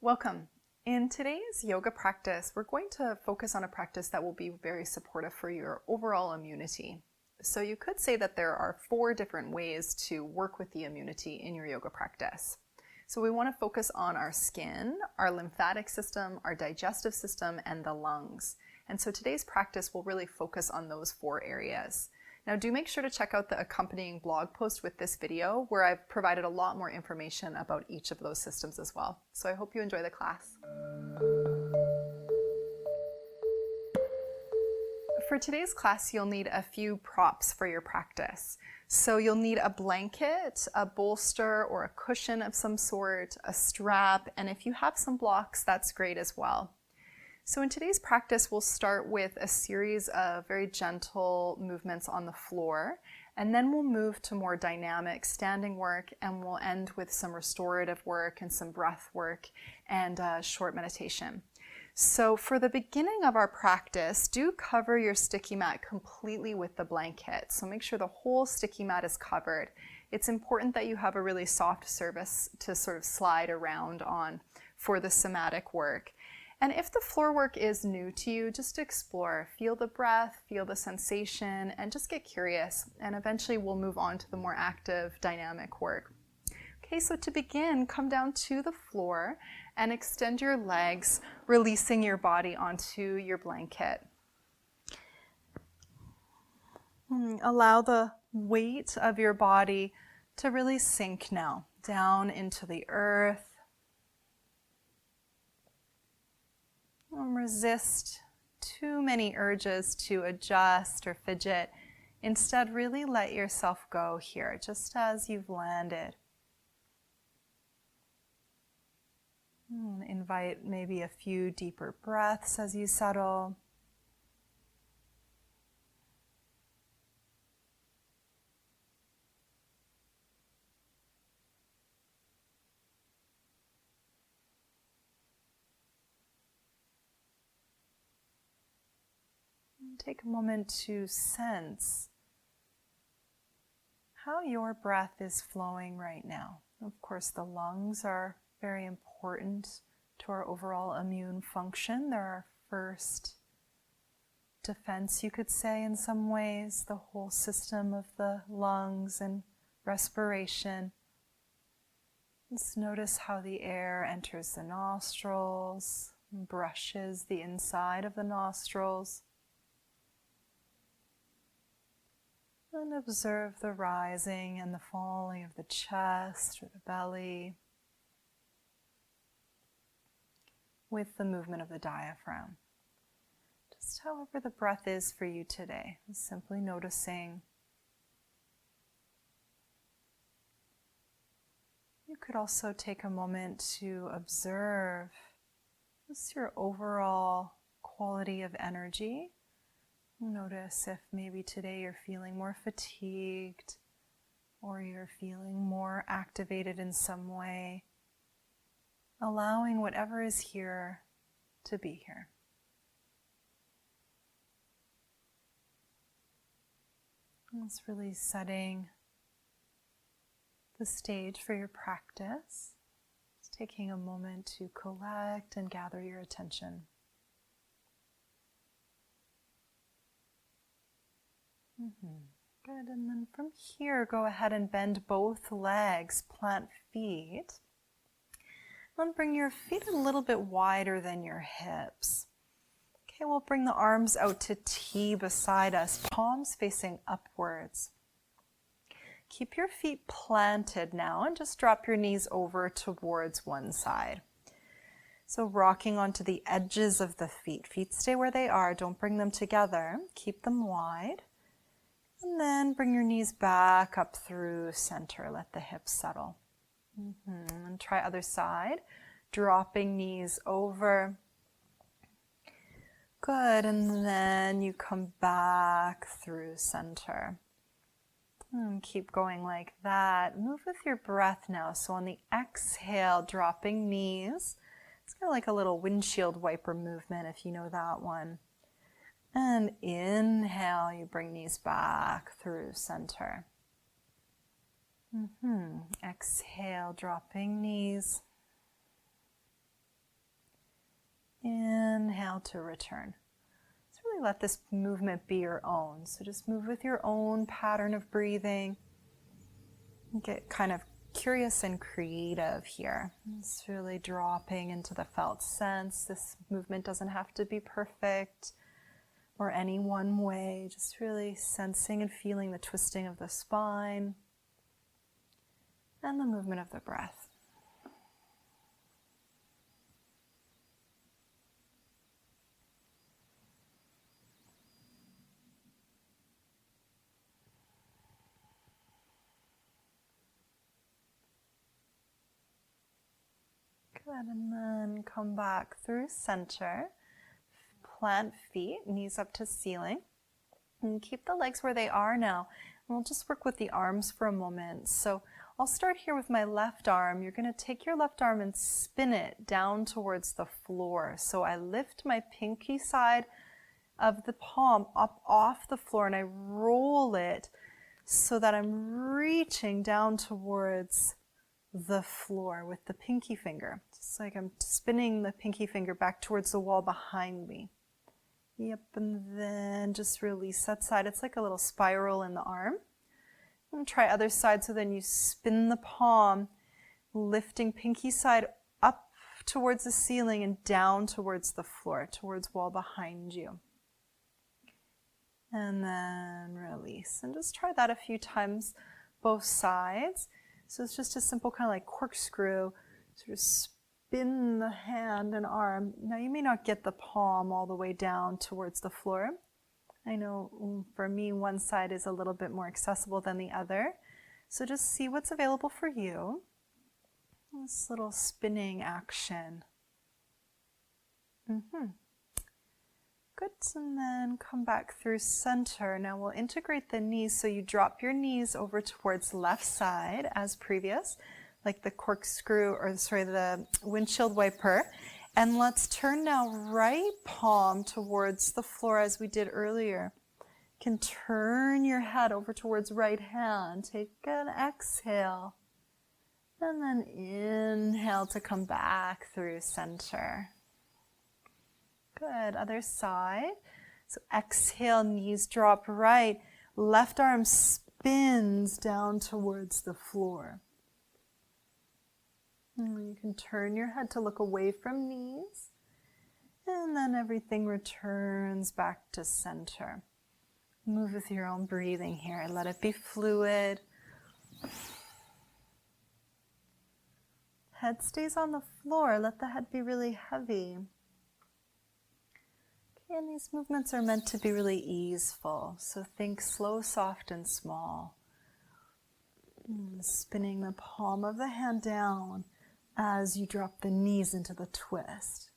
Welcome. In today's yoga practice, we're going to focus on a practice that will be very supportive for your overall immunity. So you could say that there are 4 different ways to work with the immunity in your yoga practice. So we want to focus on our skin, our lymphatic system, our digestive system, and the lungs. And so today's practice will really focus on those 4 areas. Now do make sure to check out the accompanying blog post with this video where I've provided a lot more information about each of those systems as well. So I hope you enjoy the class. For today's class, you'll need a few props for your practice. So you'll need a blanket, a bolster or a cushion of some sort, a strap, and if you have some blocks, that's great as well. So in today's practice, we'll start with a series of very gentle movements on the floor, and then we'll move to more dynamic standing work, and we'll end with some restorative work and some breath work and a short meditation. So for the beginning of our practice, do cover your sticky mat completely with the blanket. So make sure the whole sticky mat is covered. It's important that you have a really soft surface to sort of slide around on for the somatic work. And if the floor work is new to you, just explore, feel the breath, feel the sensation, and just get curious. And eventually we'll move on to the more active, dynamic work. Okay, so to begin, come down to the floor and extend your legs, releasing your body onto your blanket. Allow the weight of your body to really sink now, down into the earth. Resist too many urges to adjust or fidget. Instead, really let yourself go here, just as you've landed. Invite maybe a few deeper breaths as you settle. Take a moment to sense how your breath is flowing right now. Of course, the lungs are very important to our overall immune function. They're our first defense, you could say, in some ways, the whole system of the lungs and respiration. Just notice how the air enters the nostrils, brushes the inside of the nostrils. And observe the rising and the falling of the chest or the belly with the movement of the diaphragm. Just however the breath is for you today, simply noticing. You could also take a moment to observe just your overall quality of energy. Notice if maybe today you're feeling more fatigued or you're feeling more activated in some way. Allowing whatever is here to be here. It's really setting the stage for your practice. Just taking a moment to collect and gather your attention. Good, and then from here, go ahead and bend both legs, plant feet. And bring your feet a little bit wider than your hips. Okay, we'll bring the arms out to T beside us, palms facing upwards. Keep your feet planted now and just drop your knees over towards one side. So rocking onto the edges of the feet. Feet stay where they are, don't bring them together. Keep them wide. And then bring your knees back up through center. Let the hips settle. And try other side. Dropping knees over. Good. And then you come back through center. And keep going like that. Move with your breath now. So on the exhale, dropping knees. It's kind of like a little windshield wiper movement if you know that one. And inhale, you bring knees back through center. Exhale, dropping knees. now to return. So really let this movement be your own. So just move with your own pattern of breathing. Get kind of curious and creative here. It's really dropping into the felt sense. This movement doesn't have to be perfect or any one way. Just really sensing and feeling the twisting of the spine and the movement of the breath. Good, and then come back through center. Plant feet, knees up to ceiling. And keep the legs where they are now. And we'll just work with the arms for a moment. So I'll start here with my left arm. You're going to take your left arm and spin it down towards the floor. So I lift my pinky side of the palm up off the floor and I roll it so that I'm reaching down towards the floor with the pinky finger. Just like I'm spinning the pinky finger back towards the wall behind me. Yep, and then just release that side. It's like a little spiral in the arm. And try other side, so then you spin the palm, lifting pinky side up towards the ceiling and down towards the floor, towards wall behind you. And then release. And just try that a few times, both sides. So it's just a simple kind of like corkscrew, sort of spin the hand and arm. Now you may not get the palm all the way down towards the floor. I know for me one side is a little bit more accessible than the other. So just see what's available for you. This little spinning action. Good, and then come back through center. Now we'll integrate the knees, so you drop your knees over towards left side as previous, like the corkscrew, or sorry, the windshield wiper. And let's turn now right palm towards the floor as we did earlier. You can turn your head over towards right hand. Take an exhale. And then inhale to come back through center. Good, other side. So exhale, knees drop right. Left arm spins down towards the floor. And you can turn your head to look away from knees. And then everything returns back to center. Move with your own breathing here. Let it be fluid. Head stays on the floor. Let the head be really heavy. And these movements are meant to be really easeful. So think slow, soft, and small. Spinning the palm of the hand down as you drop the knees into the twist.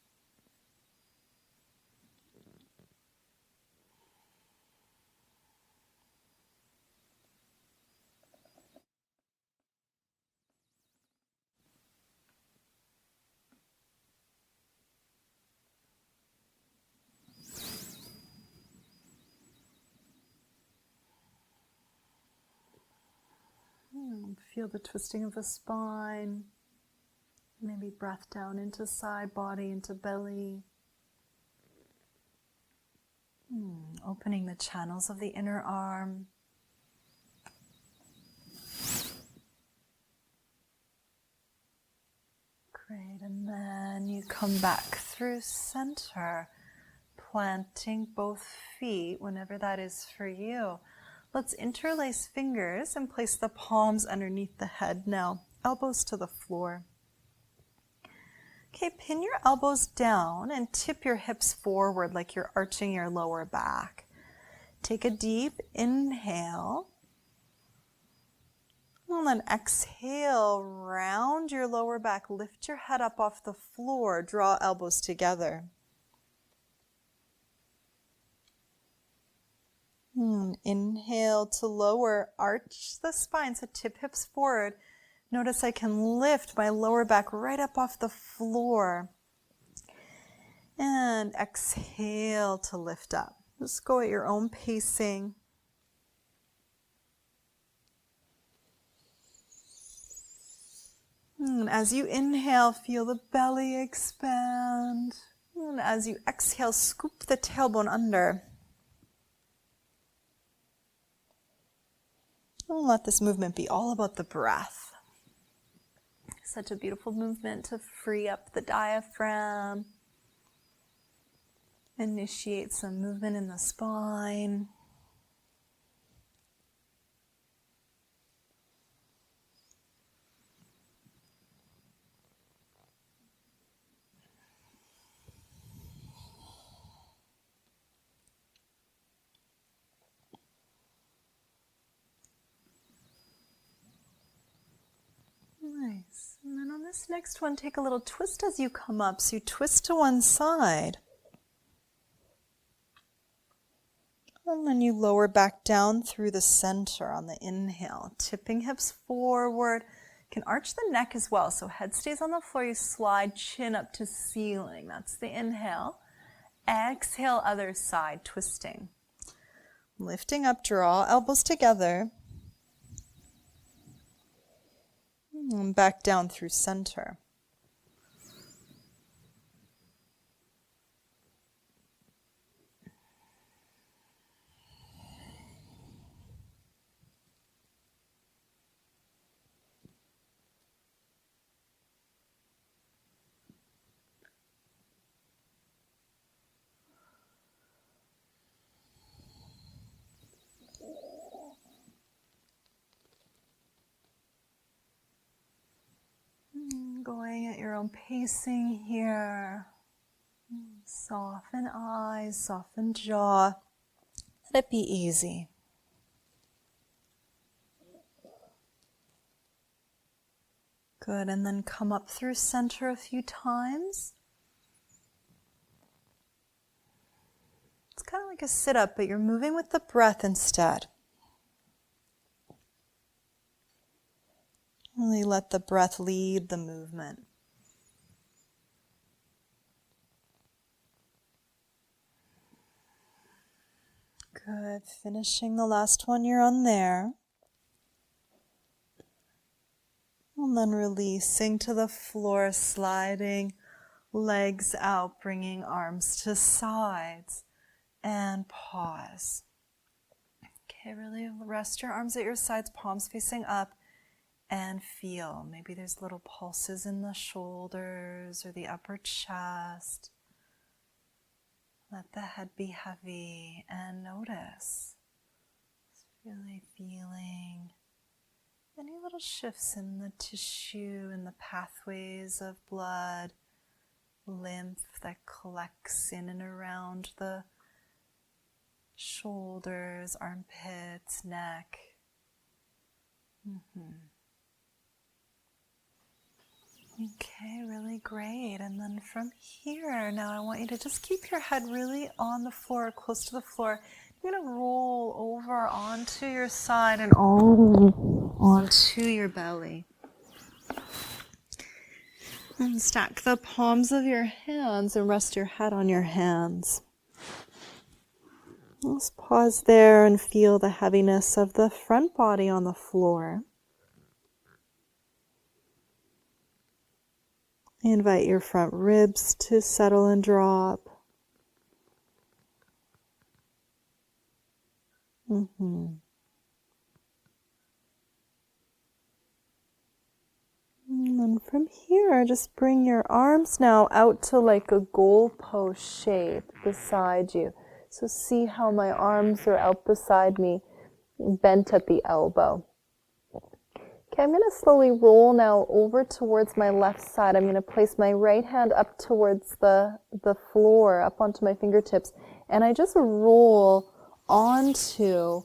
Feel the twisting of the spine. Maybe breath down into side body, into belly. Opening the channels of the inner arm. Great, and then you come back through center, planting both feet whenever that is for you. Let's interlace fingers and place the palms underneath the head now, elbows to the floor. Okay, pin your elbows down and tip your hips forward like you're arching your lower back. Take a deep inhale. And then exhale, round your lower back, lift your head up off the floor, draw elbows together. Inhale to lower, arch the spine, so tip hips forward. Notice I can lift my lower back right up off the floor. And exhale to lift up. Just go at your own pacing. As you inhale, feel the belly expand. And as you exhale, scoop the tailbone under. And let this movement be all about the breath. Such a beautiful movement to free up the diaphragm. Initiate some movement in the spine. Nice. And then on this next one, take a little twist as you come up. So you twist to one side. And then you lower back down through the center on the inhale. Tipping hips forward. You can arch the neck as well. So head stays on the floor. You slide chin up to ceiling. That's the inhale. Exhale, other side, twisting. Lifting up, draw elbows together. And back down through center. Going at your own pacing here. Soften eyes, soften jaw. Let it be easy. Good, and then come up through center a few times. It's kind of like a sit-up, but you're moving with the breath instead. Really let the breath lead the movement. Good. Finishing the last one you're on there. And then releasing to the floor, sliding legs out, bringing arms to sides, and pause. Okay, really rest your arms at your sides, palms facing up. And feel, maybe there's little pulses in the shoulders or the upper chest. Let the head be heavy and notice. Just really feeling any little shifts in the tissue, in the pathways of blood, lymph that collects in and around the shoulders, armpits, neck. Okay, really great. And then from here, now I want you to just keep your head really on the floor, close to the floor. You're going to roll over onto your side and all onto your belly. And stack the palms of your hands and rest your head on your hands. Just pause there and feel the heaviness of the front body on the floor. Invite your front ribs to settle and drop. And then from here, just bring your arms now out to like a goalpost shape beside you. So see how my arms are out beside me, bent at the elbow. Okay, I'm going to slowly roll now over towards my left side. I'm going to place my right hand up towards the floor, up onto my fingertips, and I just roll onto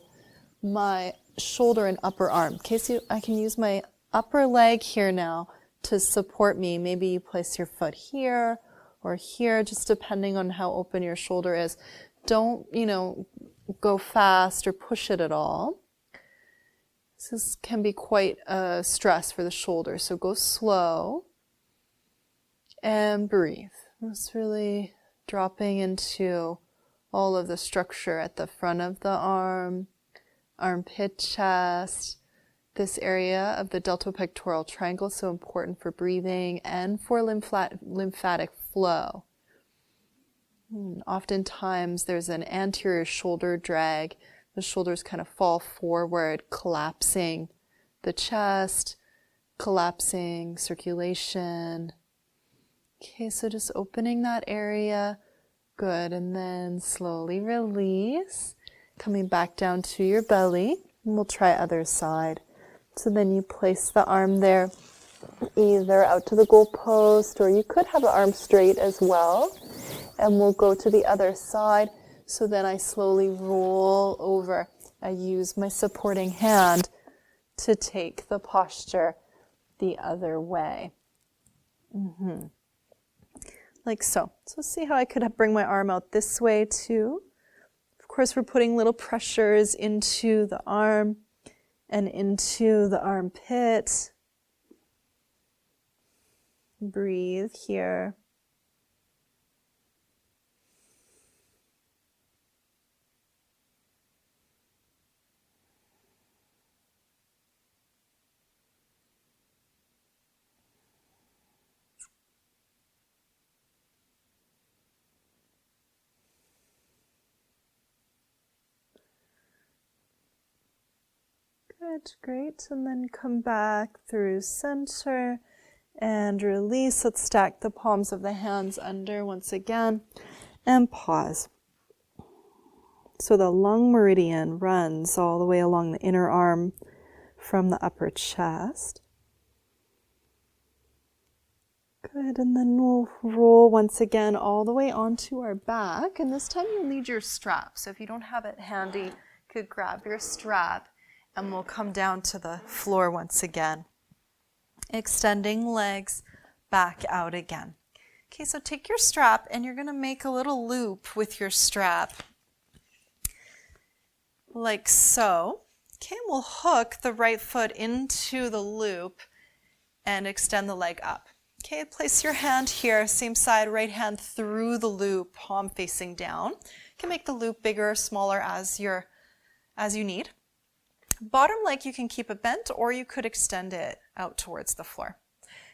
my shoulder and upper arm. Okay, so I can use my upper leg here now to support me. Maybe you place your foot here or here, just depending on how open your shoulder is. Don't, go fast or push it at all. This can be quite a stress for the shoulder, so go slow and breathe. Just really dropping into all of the structure at the front of the arm, armpit, chest. This area of the deltopectoral triangle is so important for breathing and for lymphatic flow. Oftentimes there's an anterior shoulder drag. The shoulders kind of fall forward, collapsing the chest, collapsing circulation. Okay, so just opening that area. Good, and then slowly release, coming back down to your belly, and we'll try other side. So then you place the arm there, either out to the goalpost, or you could have the arm straight as well. And we'll go to the other side. So then I slowly roll over. I use my supporting hand to take the posture the other way. Like so. So see how I could bring my arm out this way too. Of course, we're putting little pressures into the arm and into the armpit. Breathe here. Good, great. And then come back through center and release. Let's stack the palms of the hands under once again and pause. So the lung meridian runs all the way along the inner arm from the upper chest. Good, and then we'll roll once again all the way onto our back. And this time you'll need your strap. So if you don't have it handy, you could grab your strap and we'll come down to the floor once again. Extending legs back out again. Okay, so take your strap and you're going to make a little loop with your strap. Like so. Okay, we'll hook the right foot into the loop and extend the leg up. Okay, place your hand here, same side, right hand through the loop, palm facing down. You can make the loop bigger or smaller as you need. Bottom leg you can keep it bent or you could extend it out towards the floor.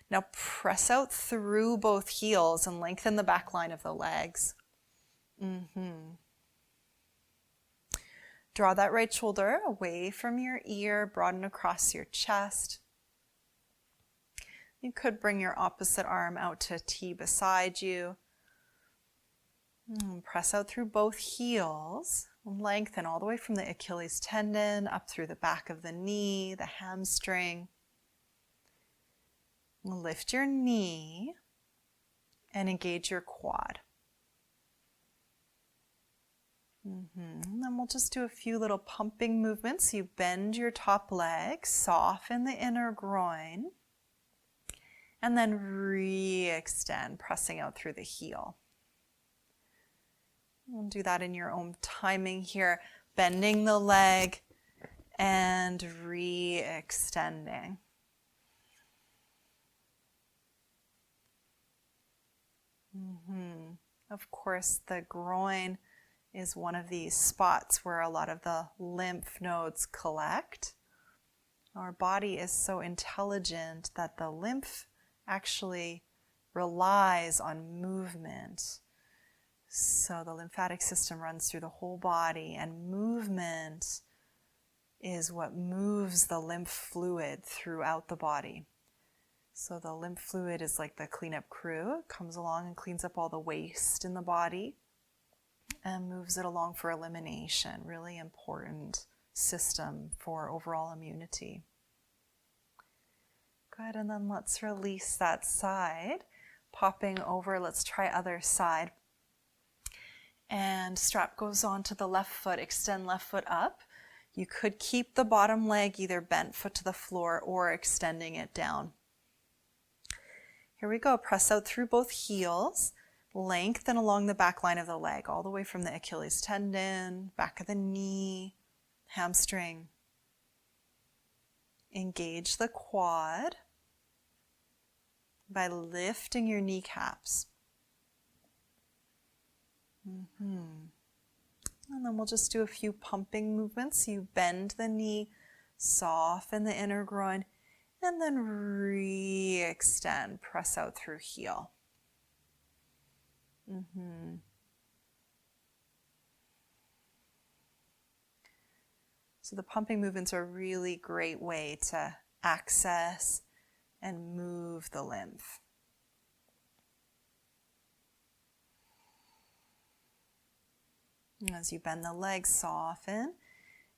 Now press out through both heels and lengthen the back line of the legs. Draw that right shoulder away from your ear, broaden across your chest. You could bring your opposite arm out to T beside you. Press out through both heels. Lengthen all the way from the Achilles tendon up through the back of the knee, the hamstring. Lift your knee and engage your quad. And then we'll just do a few little pumping movements. You bend your top leg, soften the inner groin, and then re-extend, pressing out through the heel. We'll do that in your own timing here, bending the leg and re-extending. Of course, the groin is one of these spots where a lot of the lymph nodes collect. Our body is so intelligent that the lymph actually relies on movement. So the lymphatic system runs through the whole body, and movement is what moves the lymph fluid throughout the body. So the lymph fluid is like the cleanup crew. It comes along and cleans up all the waste in the body and moves it along for elimination. Really important system for overall immunity. Good, and then let's release that side. Popping over, let's try other side. And strap goes on to the left foot, extend left foot up. You could keep the bottom leg either bent foot to the floor or extending it down. Here we go, press out through both heels, lengthen along the back line of the leg, all the way from the Achilles tendon, back of the knee, hamstring. Engage the quad by lifting your kneecaps. And then we'll just do a few pumping movements. You bend the knee, soften the inner groin, and then re-extend, press out through heel. So the pumping movements are a really great way to access and move the lymph. As you bend the legs, soften.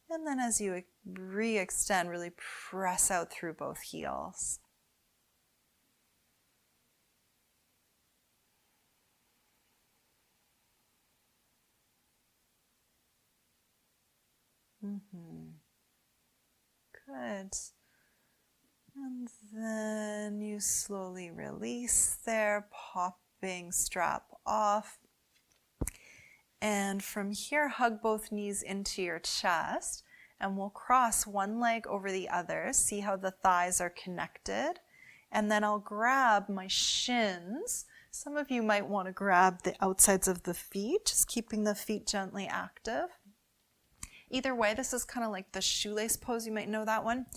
And then as you re-extend, really press out through both heels. Good. And then you slowly release there, popping strap off. And from here, hug both knees into your chest, and we'll cross one leg over the other. See how the thighs are connected. And then I'll grab my shins. Some of you might want to grab the outsides of the feet, just keeping the feet gently active. Either way, this is kind of like the shoelace pose. You might know that one.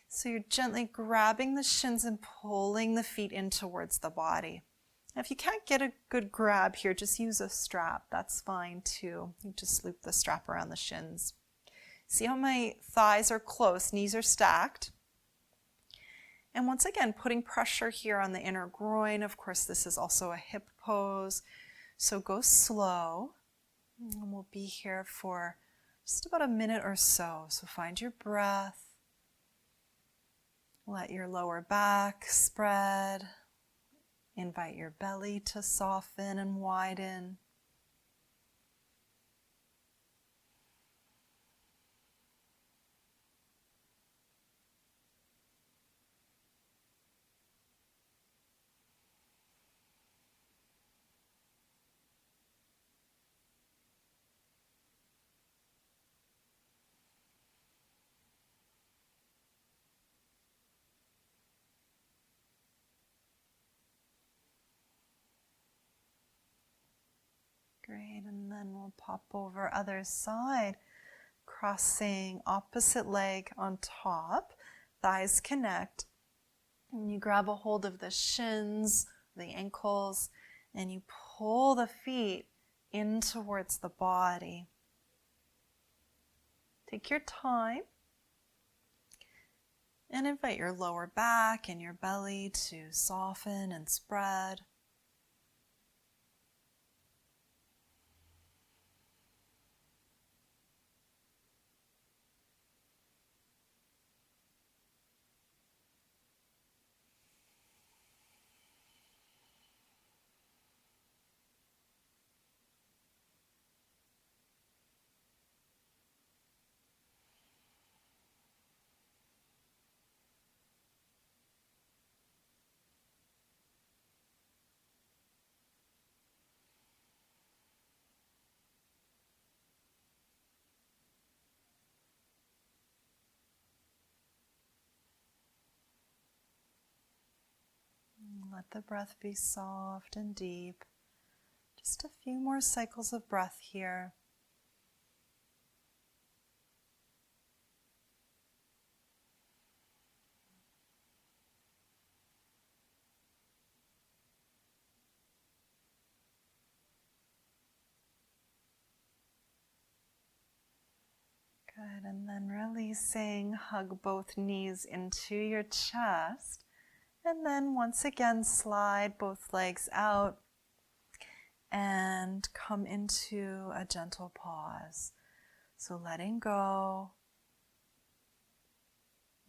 So you're gently grabbing the shins and pulling the feet in towards the body. Now, if you can't get a good grab here, just use a strap. That's fine too. You just loop the strap around the shins. See how my thighs are close, knees are stacked. And once again, putting pressure here on the inner groin. Of course, this is also a hip pose. So go slow. And we'll be here for just about a minute or so. So find your breath. Let your lower back spread. Invite your belly to soften and widen. Great, and then we'll pop over other side, crossing opposite leg on top, thighs connect, and you grab a hold of the shins, the ankles, and you pull the feet in towards the body. Take your time and invite your lower back and your belly to soften and spread. Let the breath be soft and deep. Just a few more cycles of breath here. Good, and then releasing, hug both knees into your chest. And then once again, slide both legs out and come into a gentle pause. So letting go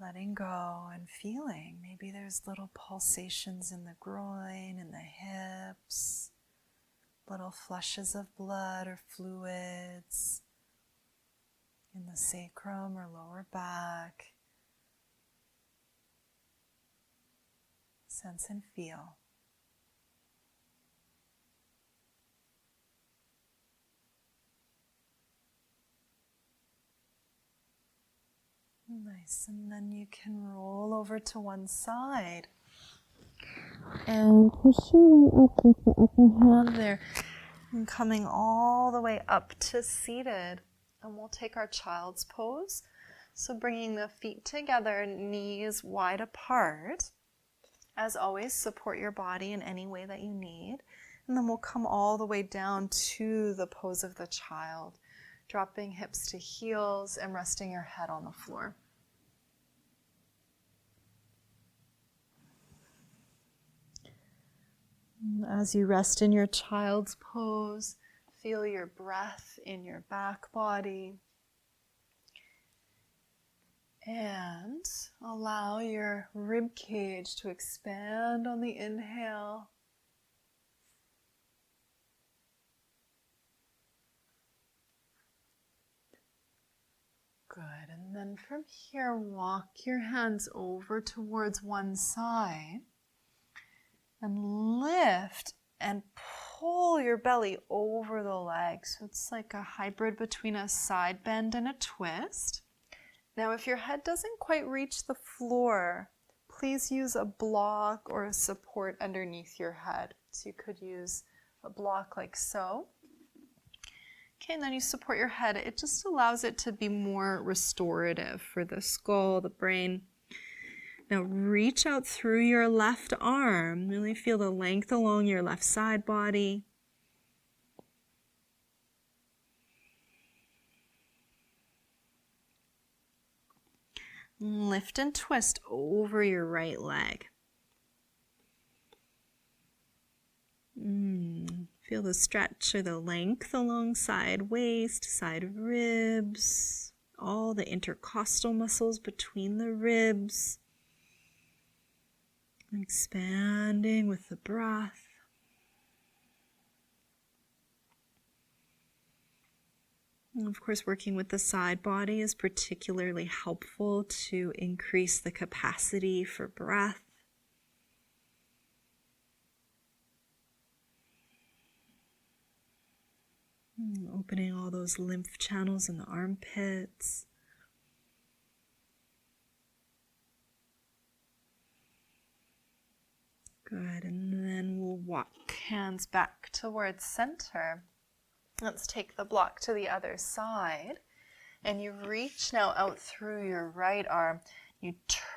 and feeling. Maybe there's little pulsations in the groin, in the hips, little flushes of blood or fluids in the sacrum or lower back. Sense and feel. Nice, and then you can roll over to one side and push your way up with the upper hand there and coming all the way up to seated. And we'll take our child's pose. So bringing the feet together, knees wide apart. As always, support your body in any way that you need. And then we'll come all the way down to the pose of the child. dropping hips to heels and resting your head on the floor. As you rest in your child's pose, feel your breath in your back body. And allow your rib cage to expand on the inhale. Good. And then from here, walk your hands over towards one side and lift and pull your belly over the legs. So it's like a hybrid between a side bend and a twist. Now, if your head doesn't quite reach the floor, please use a block or a support underneath your head. So you could use a block like so. Okay, and then you support your head. It just allows it to be more restorative for the skull, the brain. Now reach out through your left arm. Really feel the length along your left side body. Lift and twist over your right leg. Feel the stretch or the length along side waist, side ribs, all the intercostal muscles between the ribs. Expanding with the breath. And of course, working with the side body is particularly helpful to increase the capacity for breath. Opening all those lymph channels in the armpits. Good, and then we'll walk hands back towards center. Let's take the block to the other side. And you reach now out through your right arm. You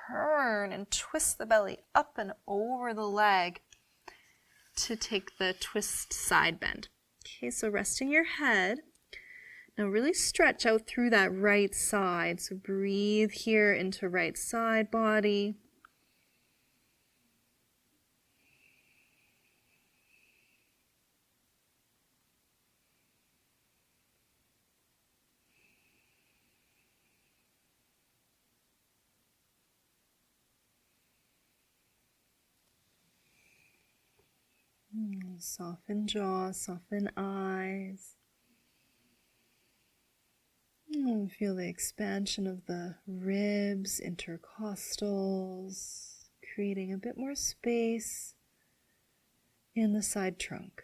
turn and twist the belly up and over the leg to take the twist side bend. Okay, so resting your head. Now really stretch out through that right side. So breathe here into right side body. Soften jaw, soften eyes. And feel the expansion of the ribs, intercostals, creating a bit more space in the side trunk.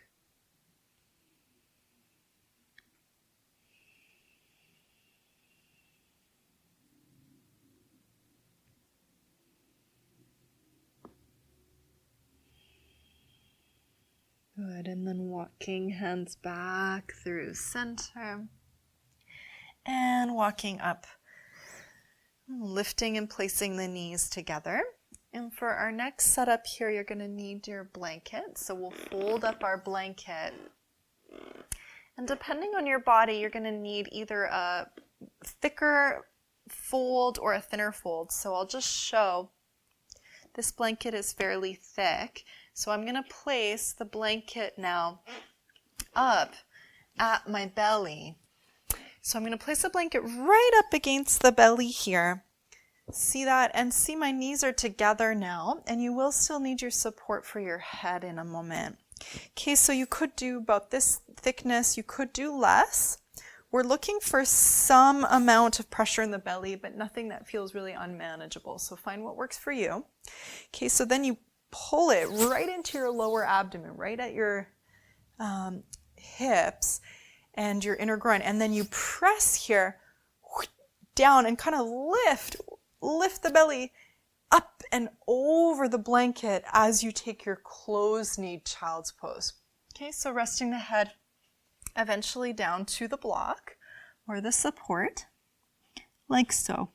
Good, and then walking hands back through center and walking up, lifting and placing the knees together. And for our next setup here, you're going to need your blanket. So we'll fold up our blanket. And depending on your body, you're going to need either a thicker fold or a thinner fold. So I'll just show this blanket is fairly thick. So I'm going to place the blanket now up at my belly. So I'm going to place the blanket right up against the belly here. See that? And see my knees are together now. And you will still need your support for your head in a moment. Okay, so you could do about this thickness. You could do less. We're looking for some amount of pressure in the belly, but nothing that feels really unmanageable. So find what works for you. Okay, so then you pull it right into your lower abdomen, right at your hips and your inner groin. And then you press here down and kind of lift the belly up and over the blanket as you take your closed-kneed child's pose. Okay, so resting the head eventually down to the block or the support, like so.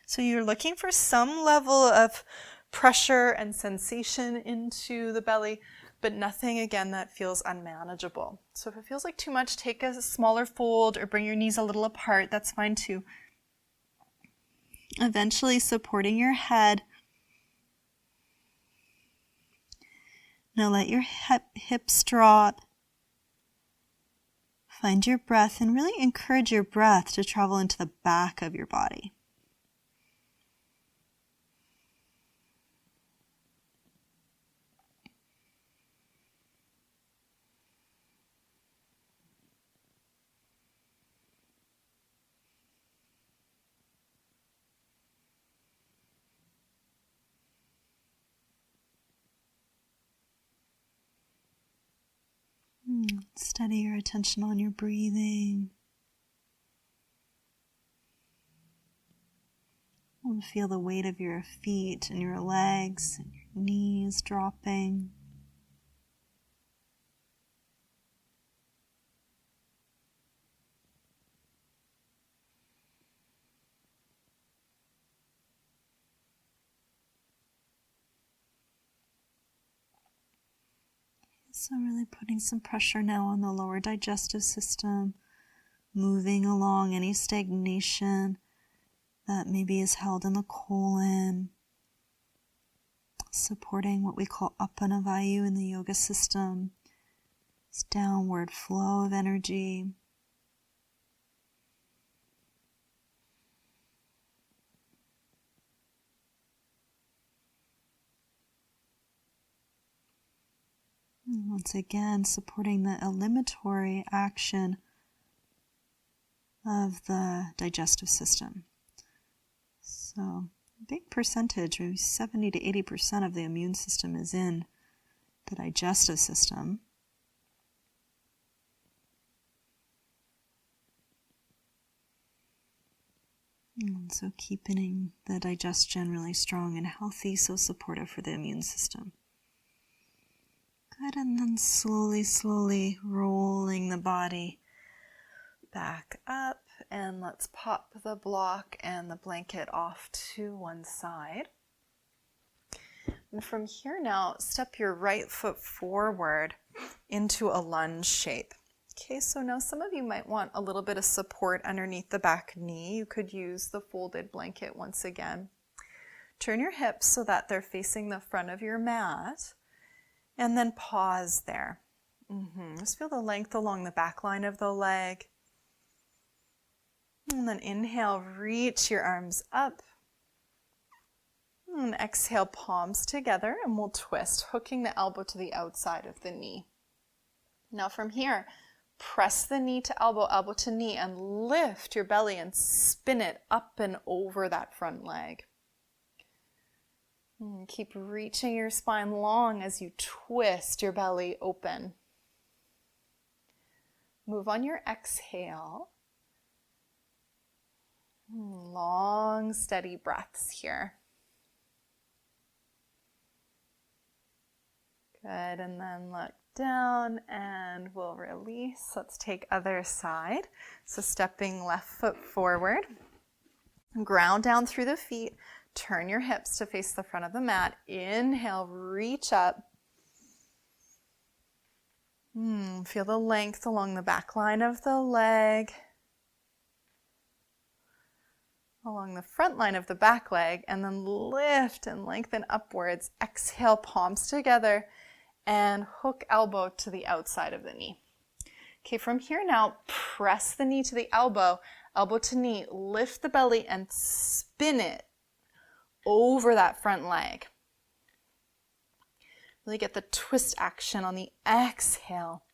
So you're looking for some level of pressure and sensation into the belly, but nothing again that feels unmanageable. So if it feels like too much, take a smaller fold or bring your knees a little apart. That's fine too. Eventually supporting your head. Now let your hips drop. Find your breath and really encourage your breath to travel into the back of your body. Steady your attention on your breathing. And feel the weight of your feet and your legs and your knees dropping. So really putting some pressure now on the lower digestive system, moving along any stagnation that maybe is held in the colon, supporting what we call Apana Vayu in the yoga system, this downward flow of energy. And once again, supporting the eliminatory action of the digestive system. So, a big percentage, maybe 70 to 80% of the immune system is in the digestive system. And so keeping the digestion really strong and healthy, so supportive for the immune system. Good, and then slowly rolling the body back up, and let's pop the block and the blanket off to one side. And from here now, step your right foot forward into a lunge shape. Okay, so now some of you might want a little bit of support underneath the back knee. You could use the folded blanket once again. Turn your hips so that they're facing the front of your mat. And then pause there. Just feel the length along the back line of the leg. And then inhale, reach your arms up. And exhale, palms together, and we'll twist, hooking the elbow to the outside of the knee. Now from here, press the knee to elbow, elbow to knee, and lift your belly and spin it up and over that front leg. And keep reaching your spine long as you twist your belly open. Move on your exhale. Long, steady breaths here. Good, and then look down and we'll release. Let's take other side. So stepping left foot forward. Ground down through the feet. Turn your hips to face the front of the mat. Inhale, reach up. Feel the length along the back line of the leg, along the front line of the back leg, and then lift and lengthen upwards. Exhale, palms together, and hook elbow to the outside of the knee. Okay, from here now, press the knee to the elbow, elbow to knee, lift the belly and spin it over that front leg. Really get the twist action on the exhale.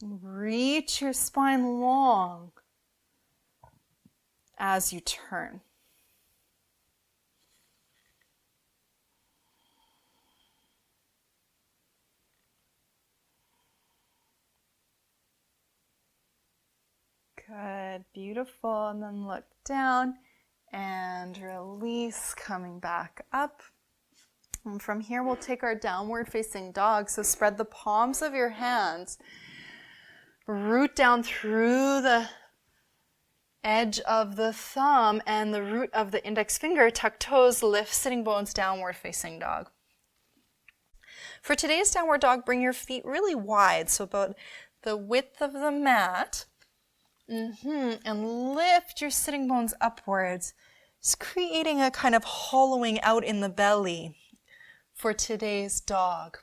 Reach your spine long as you turn. Good, beautiful. And then look down and release, coming back up. And from here, we'll take our downward facing dog. So spread the palms of your hands, root down through the edge of the thumb and the root of the index finger, tuck toes, lift sitting bones, downward facing dog. For today's downward dog, bring your feet really wide, so about the width of the mat. And lift your sitting bones upwards, just creating a kind of hollowing out in the belly for today's dog.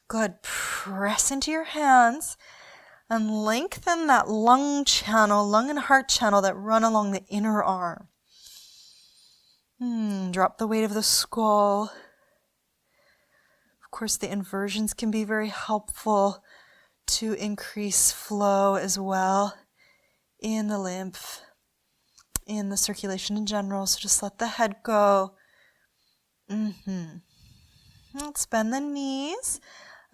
Good. Press into your hands and lengthen that lung channel, lung and heart channel that run along the inner arm. Drop the weight of the skull. Of course, the inversions can be very helpful to increase flow as well in the lymph, in the circulation in general. So just let the head go. Let's bend the knees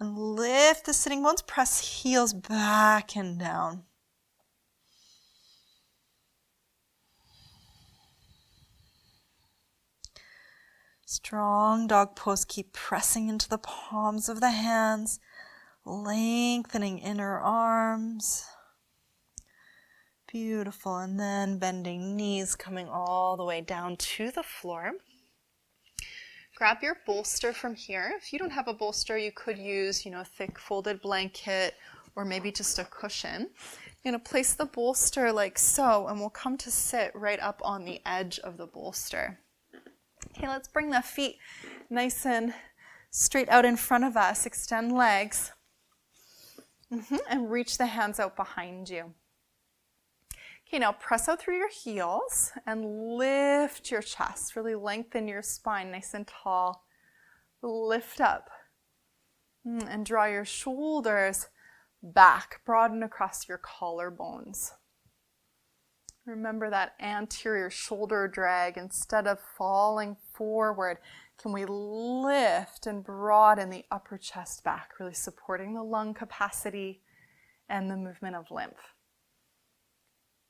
and lift the sitting bones. Press heels back and down. Strong dog pose. Keep pressing into the palms of the hands, lengthening inner arms. Beautiful. And then bending knees, coming all the way down to the floor. Grab your bolster from here. If you don't have a bolster, you could use, a thick folded blanket or maybe just a cushion. You're going to place the bolster like so, and we'll come to sit right up on the edge of the bolster. Okay, let's bring the feet nice and straight out in front of us. Extend legs. And reach the hands out behind you. Okay, now press out through your heels and lift your chest. Really lengthen your spine nice and tall. Lift up. And draw your shoulders back. Broaden across your collarbones. Remember that anterior shoulder drag. Instead of falling forward, can we lift and broaden the upper chest back, really supporting the lung capacity and the movement of lymph.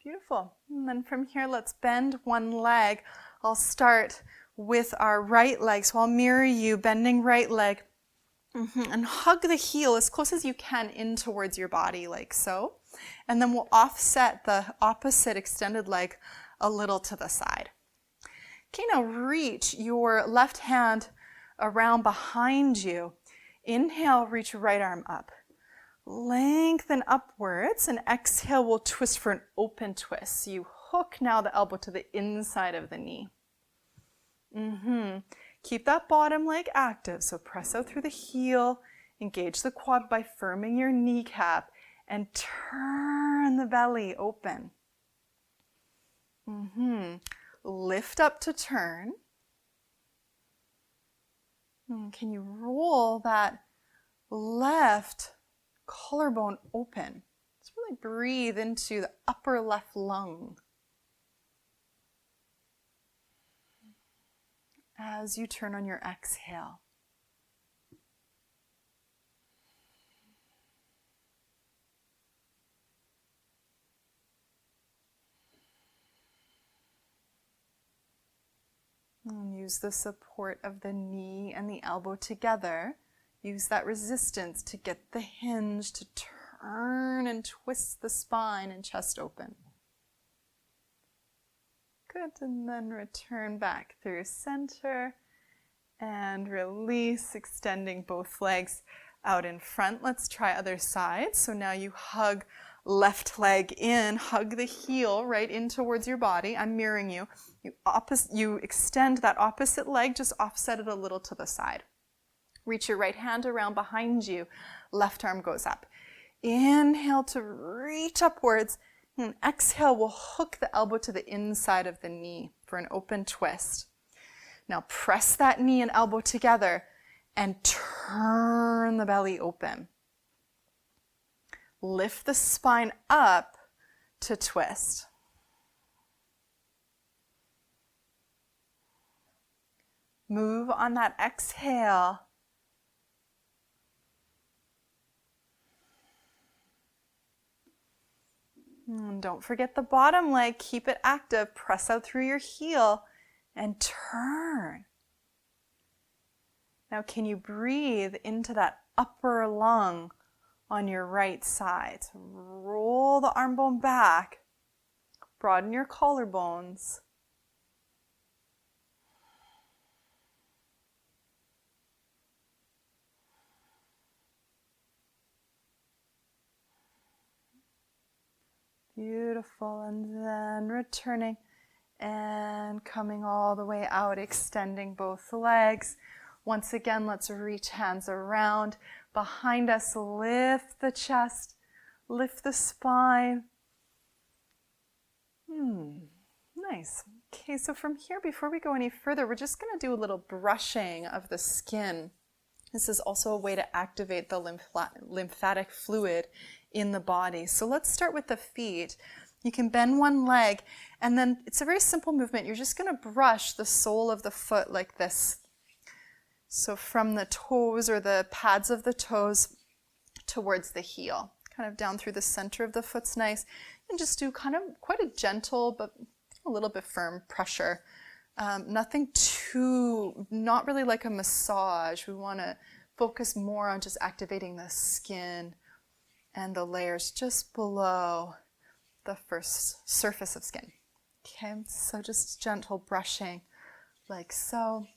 Beautiful. And then from here, let's bend one leg. I'll start with our right leg. So I'll mirror you, bending right leg. And hug the heel as close as you can in towards your body, like so. And then we'll offset the opposite extended leg a little to the side. Okay, now reach your left hand around behind you. Inhale, reach right arm up. Lengthen upwards, and exhale, we'll twist for an open twist. So you hook now the elbow to the inside of the knee. Keep that bottom leg active, so press out through the heel, engage the quad by firming your kneecap, and turn the belly open. Lift up to turn. Can you roll that left collarbone open? Let's really breathe into the upper left lung. As you turn on your exhale. And use the support of the knee and the elbow together. Use that resistance to get the hinge to turn and twist the spine and chest open. Good, and then return back through center and release, extending both legs out in front. Let's try other side. So now you hug left leg in, hug the heel right in towards your body. I'm mirroring you. You extend that opposite leg, just offset it a little to the side. Reach your right hand around behind you. Left arm goes up. Inhale to reach upwards. And exhale, we'll hook the elbow to the inside of the knee for an open twist. Now press that knee and elbow together and turn the belly open. Lift the spine up to twist. Move on that exhale. And don't forget the bottom leg. Keep it active. Press out through your heel and turn. Now, can you breathe into that upper lung on your right side? So roll the arm bone back. Broaden your collarbones. Beautiful. And then returning and coming all the way out, extending both legs. Once again, let's reach hands around. Behind us, lift the chest, lift the spine. Nice. Okay, so from here, before we go any further, we're just going to do a little brushing of the skin. This is also a way to activate the lymphatic fluid in the body. So let's start with the feet. You can bend one leg, and then it's a very simple movement. You're just going to brush the sole of the foot like this. So from the toes or the pads of the toes towards the heel, kind of down through the center of the foot's nice. And just do kind of quite a gentle but a little bit firm pressure. Nothing too, not really like a massage. We want to focus more on just activating the skin and the layers just below the first surface of skin. Okay, so just gentle brushing like so.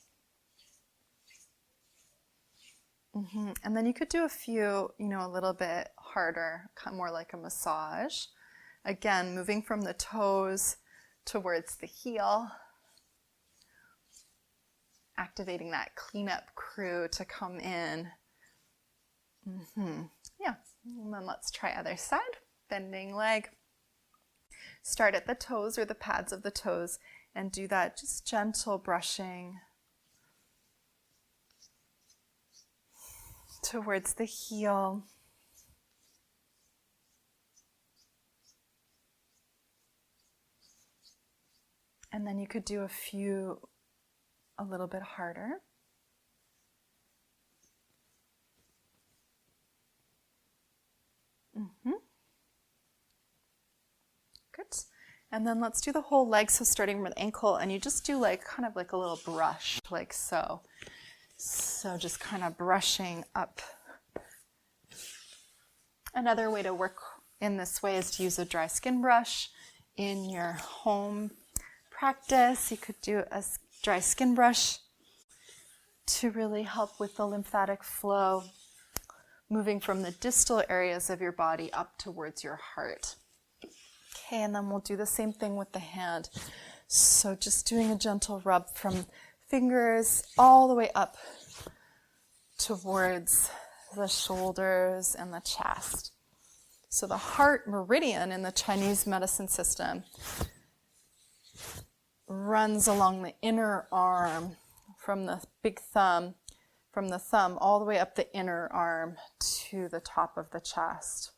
And then you could do a few, a little bit harder, kind of more like a massage. Again, moving from the toes towards the heel, activating that cleanup crew to come in. Yeah, and then let's try other side. Bending leg. Start at the toes or the pads of the toes and do that just gentle brushing towards the heel. And then you could do a few a little bit harder. Good. And then let's do the whole leg. So starting from the ankle, and you just do kind of like a little brush, like so. So just kind of brushing up. Another way to work in this way is to use a dry skin brush in your home practice. You could do a dry skin brush to really help with the lymphatic flow, moving from the distal areas of your body up towards your heart. Okay, and then we'll do the same thing with the hand. So just doing a gentle rub from fingers all the way up towards the shoulders and the chest. So the heart meridian in the Chinese medicine system runs along the inner arm from the big thumb, from the thumb all the way up the inner arm to the top of the chest.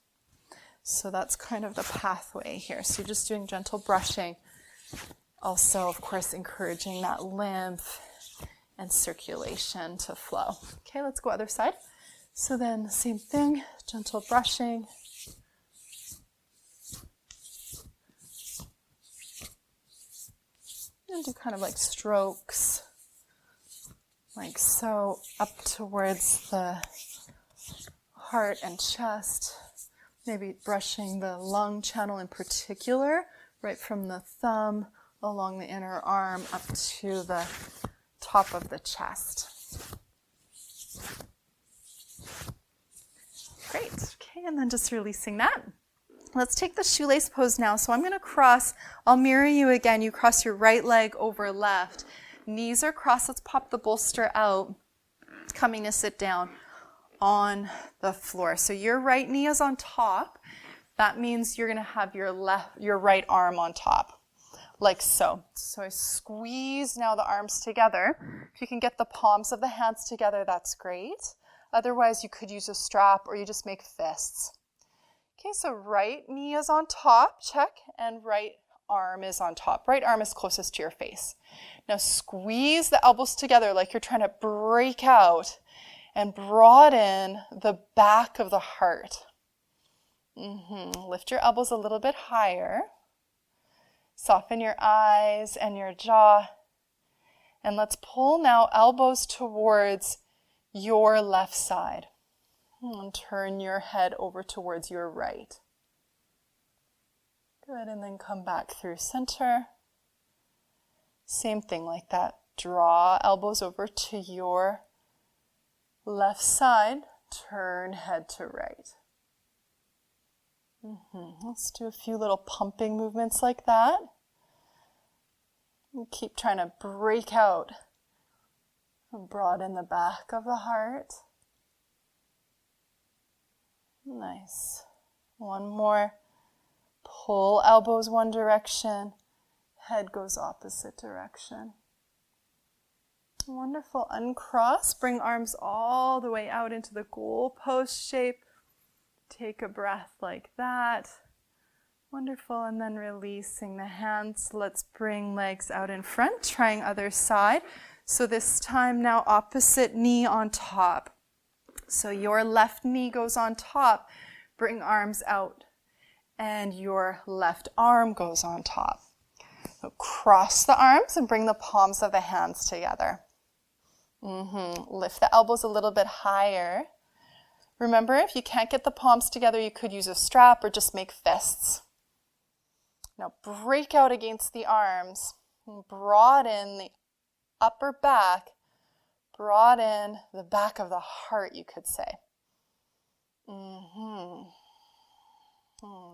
So that's kind of the pathway here. So you're just doing gentle brushing. Also, of course, encouraging that lymph and circulation to flow. Okay, let's go other side. So then same thing, gentle brushing. And do kind of like strokes, like so, up towards the heart and chest. Maybe brushing the lung channel in particular, right from the thumb along the inner arm up to the top of the chest. Great. Okay, and then just releasing that. Let's take the shoelace pose now. So I'm going to cross. I'll mirror you again. You cross your right leg over left. Knees are crossed. Let's pop the bolster out. Coming to sit down on the floor. So your right knee is on top. That means you're going to have your right arm on top, like so. So I squeeze now the arms together. If you can get the palms of the hands together, that's great. Otherwise, you could use a strap or you just make fists. Okay, so right knee is on top, check, and right arm is on top. Right arm is closest to your face. Now squeeze the elbows together like you're trying to break out and broaden the back of the heart. Lift your elbows a little bit higher. Soften your eyes and your jaw. And let's pull now elbows towards your left side. And turn your head over towards your right. Good, and then come back through center. Same thing like that. Draw elbows over to your left side. Turn head to right. Let's do a few little pumping movements like that. And keep trying to break out and broaden the back of the heart. Nice. One more. Pull elbows one direction. Head goes opposite direction. Wonderful. Uncross. Bring arms all the way out into the goalpost shape. Take a breath like that. Wonderful. And then releasing the hands. Let's bring legs out in front. Trying other side. So this time now opposite knee on top. So your left knee goes on top. Bring arms out. And your left arm goes on top. So cross the arms and bring the palms of the hands together. Lift the elbows a little bit higher. Remember, if you can't get the palms together, you could use a strap or just make fists. Now break out against the arms. Broaden the upper back. Broaden the back of the heart, you could say.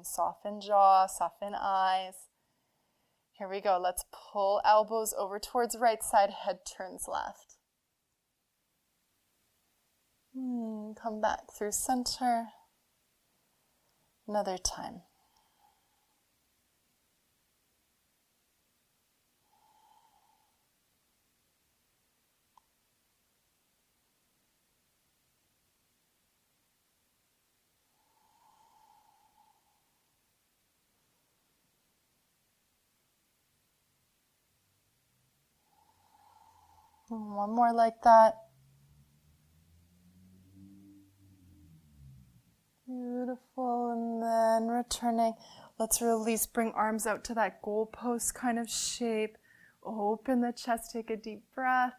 Soften jaw, soften eyes. Here we go. Let's pull elbows over towards right side, head turns left. Come back through center. Another time. One more like that. Beautiful. And then returning. Let's release. Bring arms out to that goalpost kind of shape. Open the chest. Take a deep breath.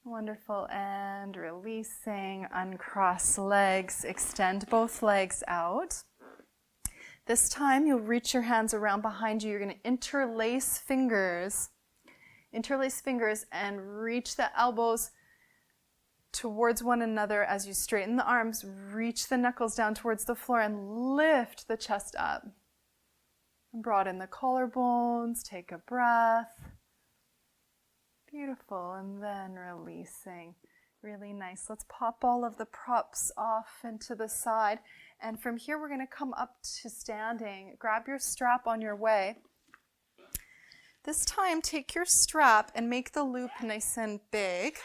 Wonderful. And releasing. Uncross legs. Extend both legs out. This time you'll reach your hands around behind you. You're going to interlace fingers. Interlace fingers and reach the elbows towards one another as you straighten the arms. Reach the knuckles down towards the floor and lift the chest up. Broaden the collarbones. Take a breath. Beautiful. And then releasing. Really nice. Let's pop all of the props off and to the side. And from here we're going to come up to standing. Grab your strap on your way. This time, take your strap and make the loop nice and big.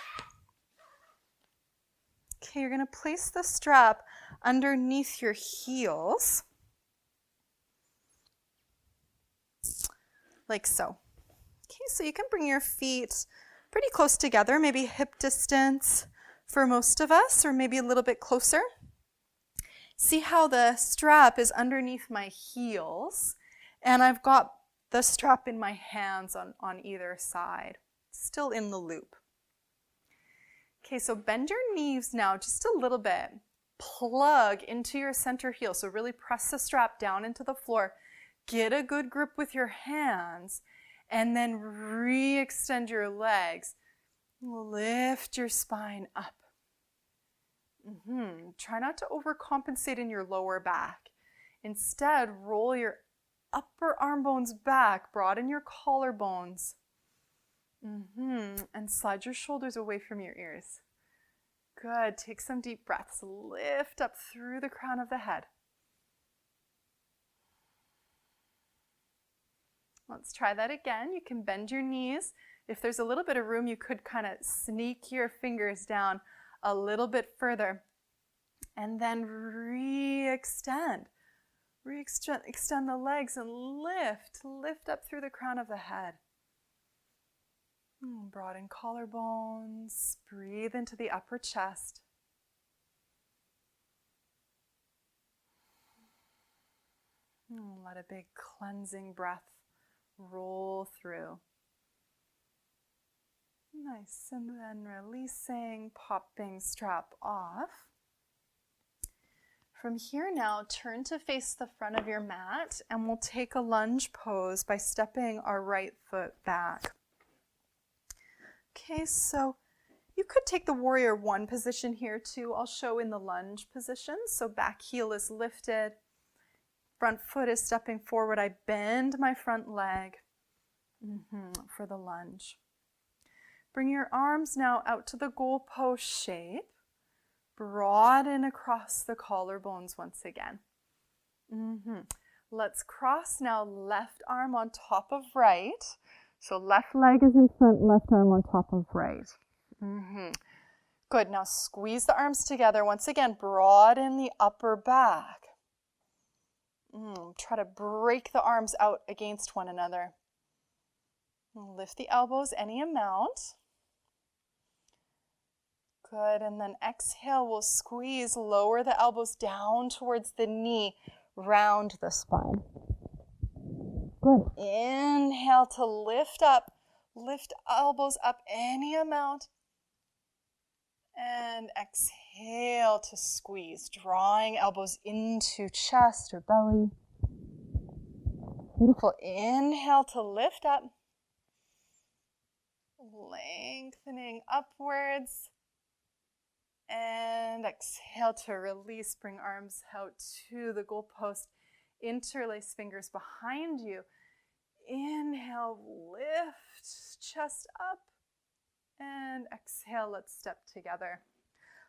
Okay, you're going to place the strap underneath your heels, like so. Okay, so you can bring your feet pretty close together, maybe hip distance for most of us, or maybe a little bit closer. See how the strap is underneath my heels, and I've got the strap in my hands on either side, still in the loop. Okay, so bend your knees now just a little bit. Plug into your center heel, so really press the strap down into the floor. Get a good grip with your hands, and then re-extend your legs. Lift your spine up. Try not to overcompensate in your lower back. Instead, roll your upper arm bones back, broaden your collarbones, and slide your shoulders away from your ears. Good. Take some deep breaths. Lift up through the crown of the head. Let's try that again. You can bend your knees. If there's a little bit of room, you could kind of sneak your fingers down a little bit further, and then re-extend. Extend the legs and lift up through the crown of the head. Broaden collarbones. Breathe into the upper chest. Let a big cleansing breath roll through. Nice. And then releasing, popping strap off. From here now, turn to face the front of your mat, and we'll take a lunge pose by stepping our right foot back. Okay, so you could take the warrior one position here too. I'll show in the lunge position. So back heel is lifted, front foot is stepping forward, I bend my front leg for the lunge. Bring your arms now out to the goalpost shape. Broaden across the collarbones once again. Let's cross now, left arm on top of right. So left leg is in front, left arm on top of right. Good, now squeeze the arms together. Once again, broaden the upper back. Try to break the arms out against one another. Lift the elbows any amount. Good, and then exhale, we'll squeeze, lower the elbows down towards the knee, round the spine. Good. Inhale to lift up, lift elbows up any amount. And exhale to squeeze, drawing elbows into chest or belly. Beautiful. Inhale to lift up, lengthening upwards. And exhale to release, bring arms out to the goalpost. Interlace fingers behind you. Inhale, lift, chest up. And exhale, let's step together.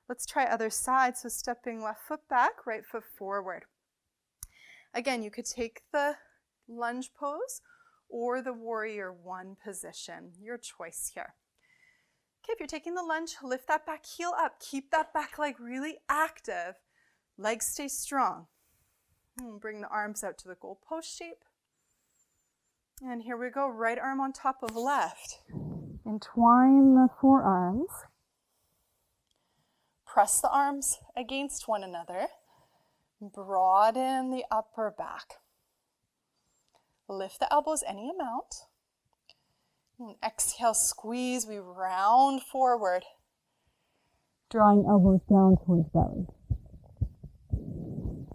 Let's try other side. So stepping left foot back, right foot forward. Again, you could take the lunge pose or the warrior one position. Your choice here. Okay, if you're taking the lunge, lift that back heel up. Keep that back leg really active. Legs stay strong. Bring the arms out to the goalpost shape. And here we go, right arm on top of left. Entwine the forearms. Press the arms against one another. Broaden the upper back. Lift the elbows any amount. And exhale, squeeze, we round forward. Drawing elbows down towards belly.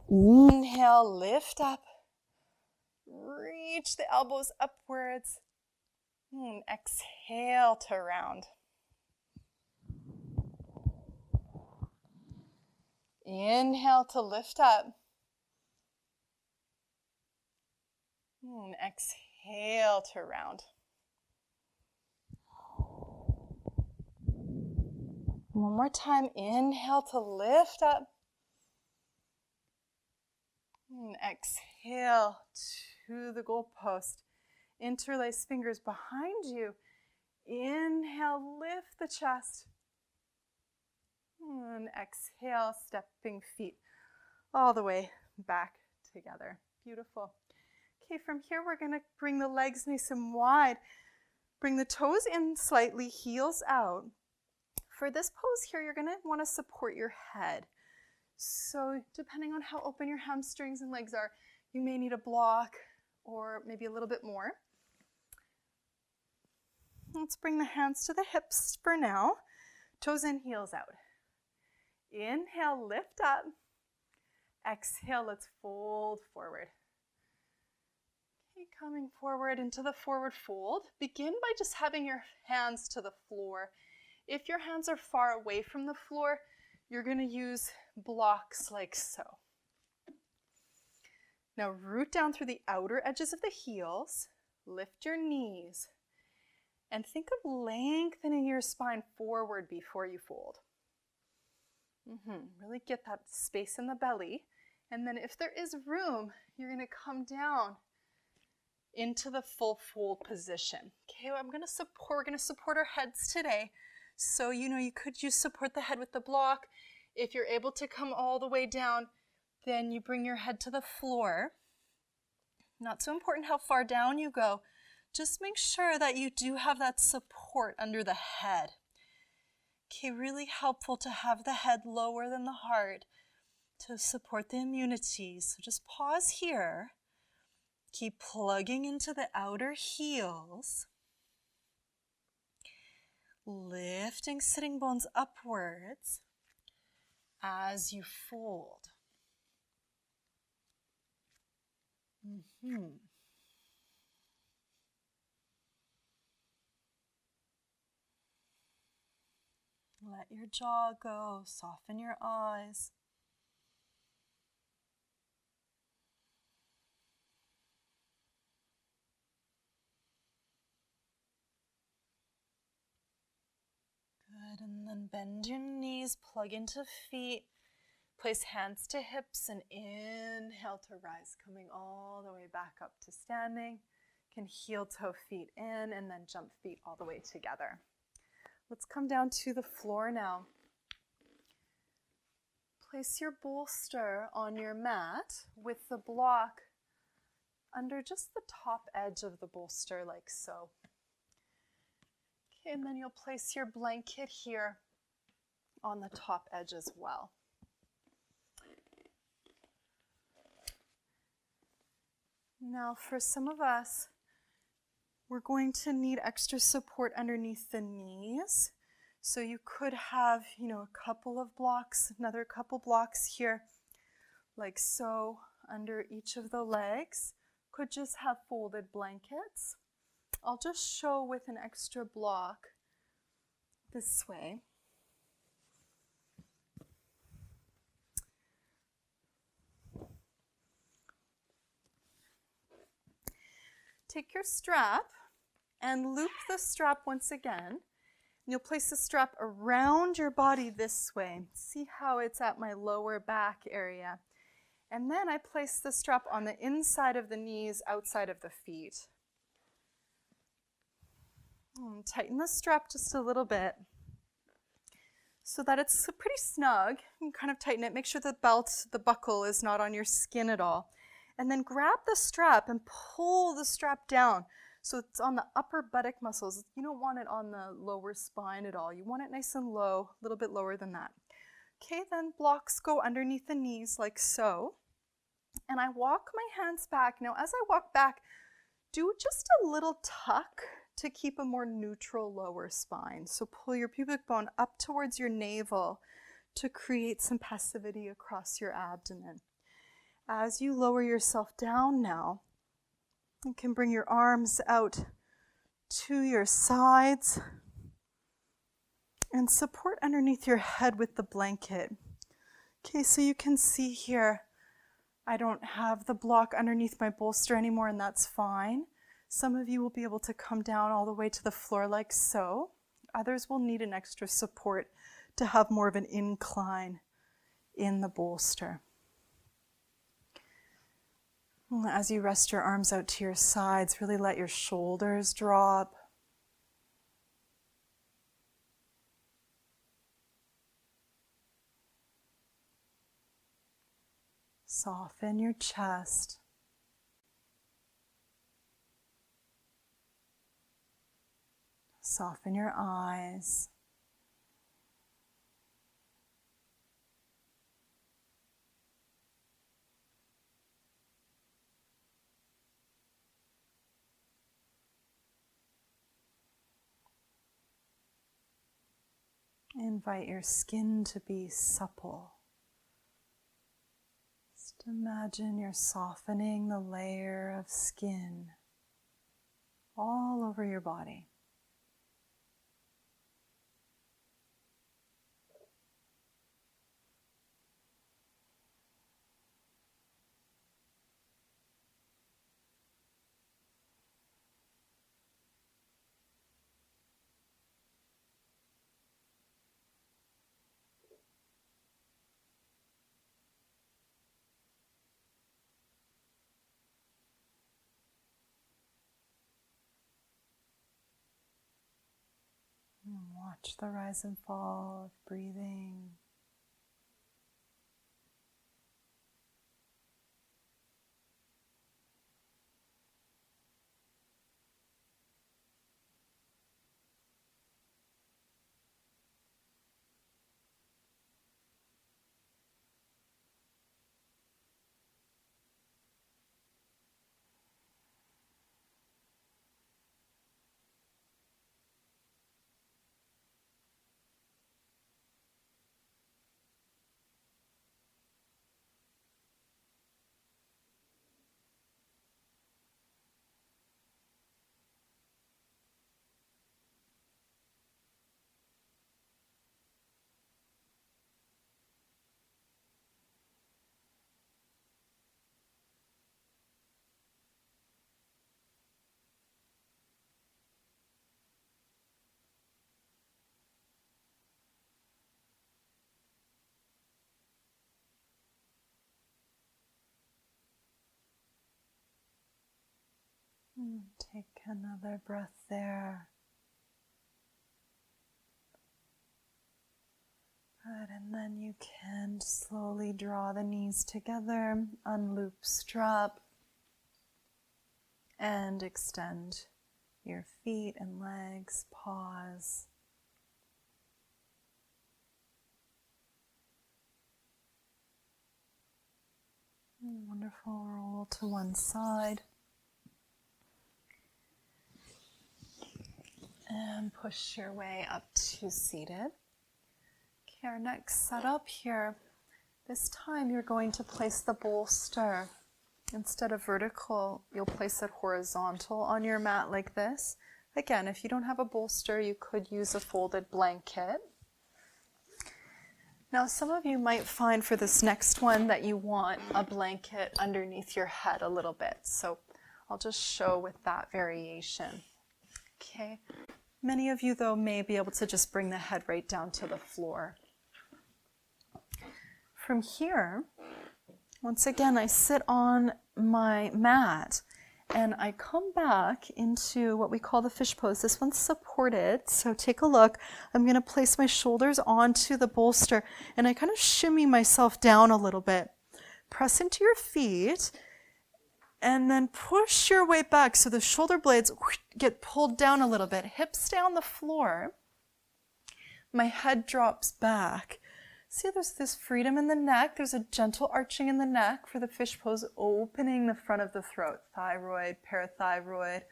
Inhale, lift up. Reach the elbows upwards. And exhale to round. Inhale to lift up. And exhale to round. One more time, inhale to lift up. And exhale to the goalpost. Interlace fingers behind you. Inhale, lift the chest. And exhale, stepping feet all the way back together. Beautiful. Okay, from here we're going to bring the legs nice and wide. Bring the toes in slightly, heels out. For this pose here, you're going to want to support your head. So depending on how open your hamstrings and legs are, you may need a block or maybe a little bit more. Let's bring the hands to the hips for now. Toes in, heels out. Inhale, lift up. Exhale, let's fold forward. Okay, coming forward into the forward fold. Begin by just having your hands to the floor. If your hands are far away from the floor, you're going to use blocks like so. Now root down through the outer edges of the heels. Lift your knees. And think of lengthening your spine forward before you fold. Really get that space in the belly. And then if there is room, you're going to come down into the full fold position. Okay, we're going to support our heads today. So, you could support the head with the block. If you're able to come all the way down, then you bring your head to the floor. Not so important how far down you go. Just make sure that you do have that support under the head. Okay, really helpful to have the head lower than the heart to support the immunity. So just pause here. Keep plugging into the outer heels. Lifting sitting bones upwards as you fold. Let your jaw go, soften your eyes. Good, and then bend your knees, plug into feet, place hands to hips, and inhale to rise, coming all the way back up to standing. You can heel toe feet in and then jump feet all the way together. Let's come down to the floor now. Place your bolster on your mat with the block under just the top edge of the bolster, like so. Okay, and then you'll place your blanket here on the top edge as well. Now, for some of us, we're going to need extra support underneath the knees. So you could have, a couple of blocks, another couple blocks here, like so, under each of the legs. Could just have folded blankets. I'll just show with an extra block this way. Take your strap and loop the strap once again. You'll place the strap around your body this way. See how it's at my lower back area. And then I place the strap on the inside of the knees, outside of the feet. And tighten the strap just a little bit so that it's pretty snug. You can kind of tighten it. Make sure the buckle is not on your skin at all. And then grab the strap and pull the strap down so it's on the upper buttock muscles. You don't want it on the lower spine at all. You want it nice and low, a little bit lower than that. Okay, then blocks go underneath the knees like so. And I walk my hands back. Now, as I walk back, do just a little tuck to keep a more neutral lower spine. So pull your pubic bone up towards your navel to create some passivity across your abdomen. As you lower yourself down now, you can bring your arms out to your sides and support underneath your head with the blanket. Okay, so you can see here, I don't have the block underneath my bolster anymore, and that's fine. Some of you will be able to come down all the way to the floor like so. Others will need an extra support to have more of an incline in the bolster. As you rest your arms out to your sides, really let your shoulders drop. Soften your chest. Soften your eyes. Invite your skin to be supple. Just imagine you're softening the layer of skin all over your body. And watch the rise and fall of breathing. Take another breath there. Good, and then you can slowly draw the knees together, unloop strap, and extend your feet and legs. Pause. Wonderful. Roll to one side. And push your way up to seated. Okay, our next setup here. This time you're going to place the bolster. Instead of vertical, you'll place it horizontal on your mat like this. Again, if you don't have a bolster, you could use a folded blanket. Now, some of you might find for this next one that you want a blanket underneath your head a little bit. So I'll just show with that variation. Okay. Many of you, though, may be able to just bring the head right down to the floor. From here, once again, I sit on my mat and I come back into what we call the fish pose. This one's supported, so take a look. I'm going to place my shoulders onto the bolster and I kind of shimmy myself down a little bit. Press into your feet and then push your way back so the shoulder blades get pulled down a little bit. Hips stay on the floor. My head drops back. See, there's this freedom in the neck. There's a gentle arching in the neck for the fish pose, opening the front of the throat, thyroid, parathyroid,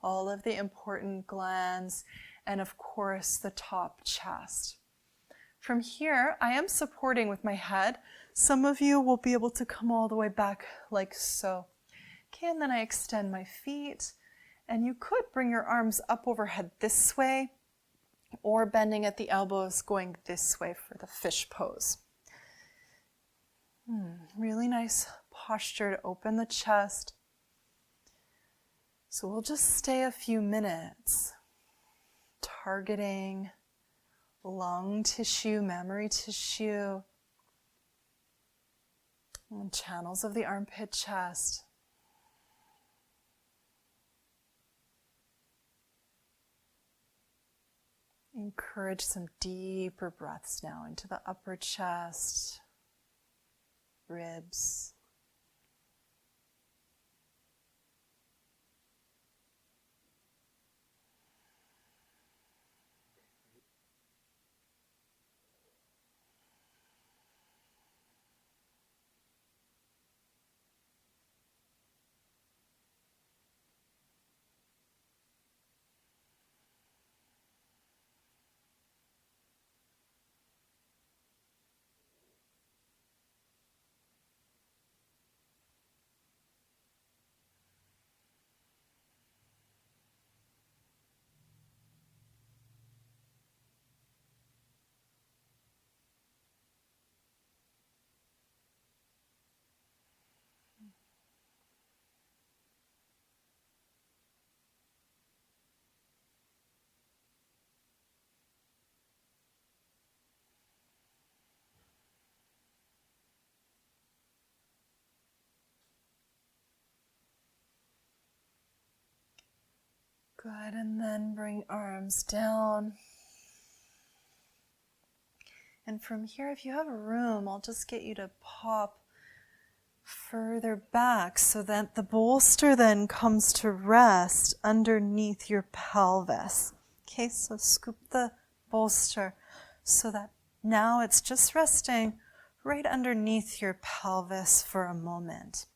all of the important glands, and of course the top chest. From here, I am supporting with my head. Some of you will be able to come all the way back like so. Okay, and then I extend my feet, and you could bring your arms up overhead this way, or bending at the elbows going this way for the fish pose. Really nice posture to open the chest. So we'll just stay a few minutes targeting lung tissue, mammary tissue, and channels of the armpit chest. Encourage some deeper breaths now into the upper chest, ribs. Good, and then bring arms down. And from here, if you have room, I'll just get you to pop further back so that the bolster then comes to rest underneath your pelvis. Okay, so scoop the bolster so that now it's just resting right underneath your pelvis for a moment.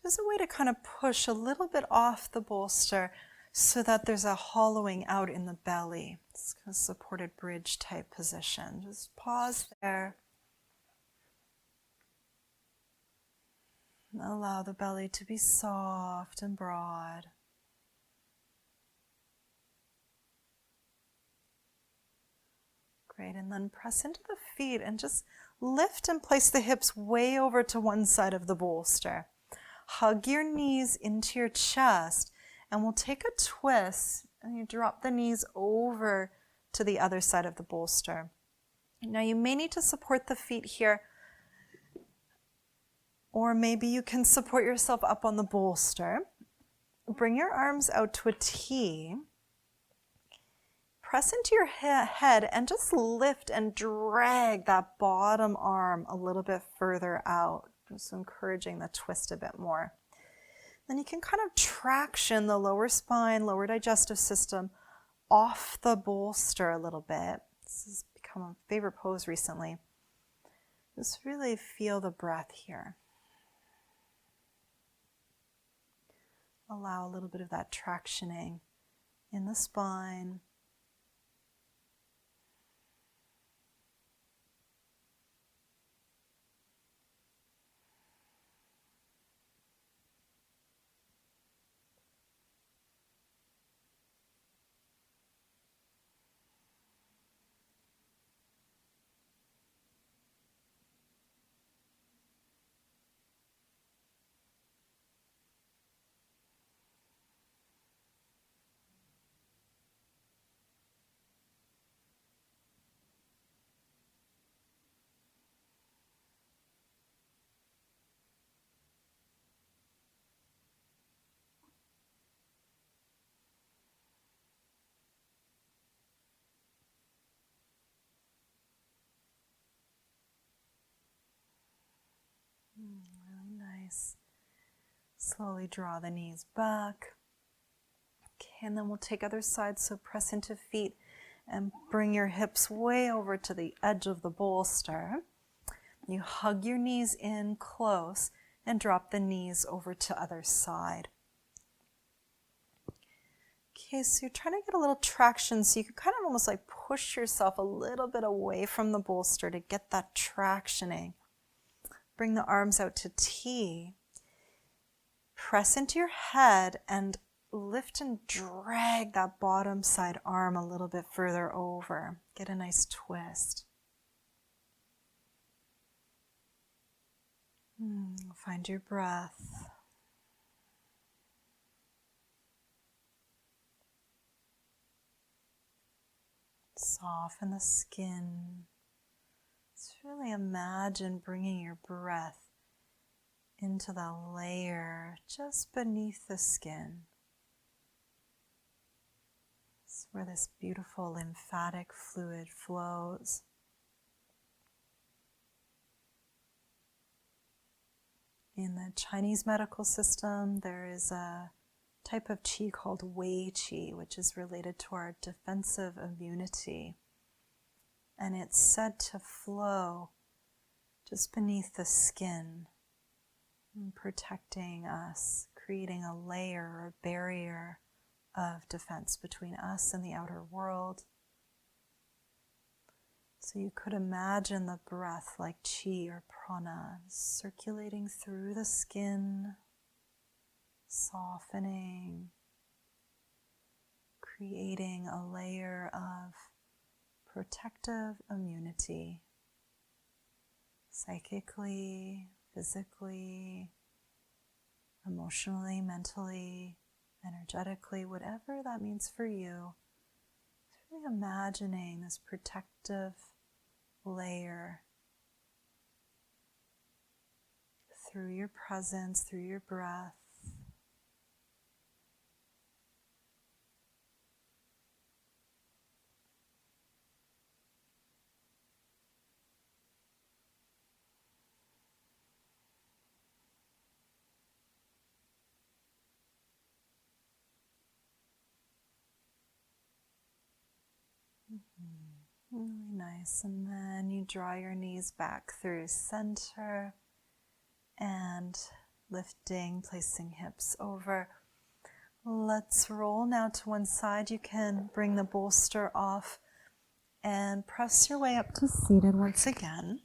There's a way to kind of push a little bit off the bolster so that there's a hollowing out in the belly. It's kind of supported bridge type position. Just pause there. Allow the belly to be soft and broad. Great, and then press into the feet and just lift and place the hips way over to one side of the bolster. Hug your knees into your chest, and we'll take a twist, and you drop the knees over to the other side of the bolster. Now you may need to support the feet here, or maybe you can support yourself up on the bolster. bring your arms out to a T. Press into your head and just lift and drag that bottom arm a little bit further out. Just encouraging the twist a bit more. Then you can kind of traction the lower spine, lower digestive system off the bolster a little bit. This has become a favorite pose recently. Just really feel the breath here. Allow a little bit of that tractioning in the spine. Really nice. Slowly draw the knees back. Okay, and then we'll take other side, so press into feet and bring your hips way over to the edge of the bolster. You hug your knees in close and drop the knees over to other side. Okay, so you're trying to get a little traction, so you can kind of almost like push yourself a little bit away from the bolster to get that tractioning. Bring the arms out to T. Press into your head and lift and drag that bottom side arm a little bit further over. Get a nice twist. Find your breath. Soften the skin. Just really imagine bringing your breath into the layer just beneath the skin. It's where this beautiful lymphatic fluid flows. In the Chinese medical system, there is a type of qi called Wei qi, which is related to our defensive immunity. And it's said to flow just beneath the skin, protecting us, creating a layer or barrier of defense between us and the outer world. So you could imagine the breath like qi or prana circulating through the skin, softening, creating a layer of protective immunity, psychically, physically, emotionally, mentally, energetically, whatever that means for you. It's really imagining this protective layer through your presence, through your breath. Really nice. And then you draw your knees back through center and lifting, placing hips over. Let's roll now to one side. You can bring the bolster off and press your way up to seated once again.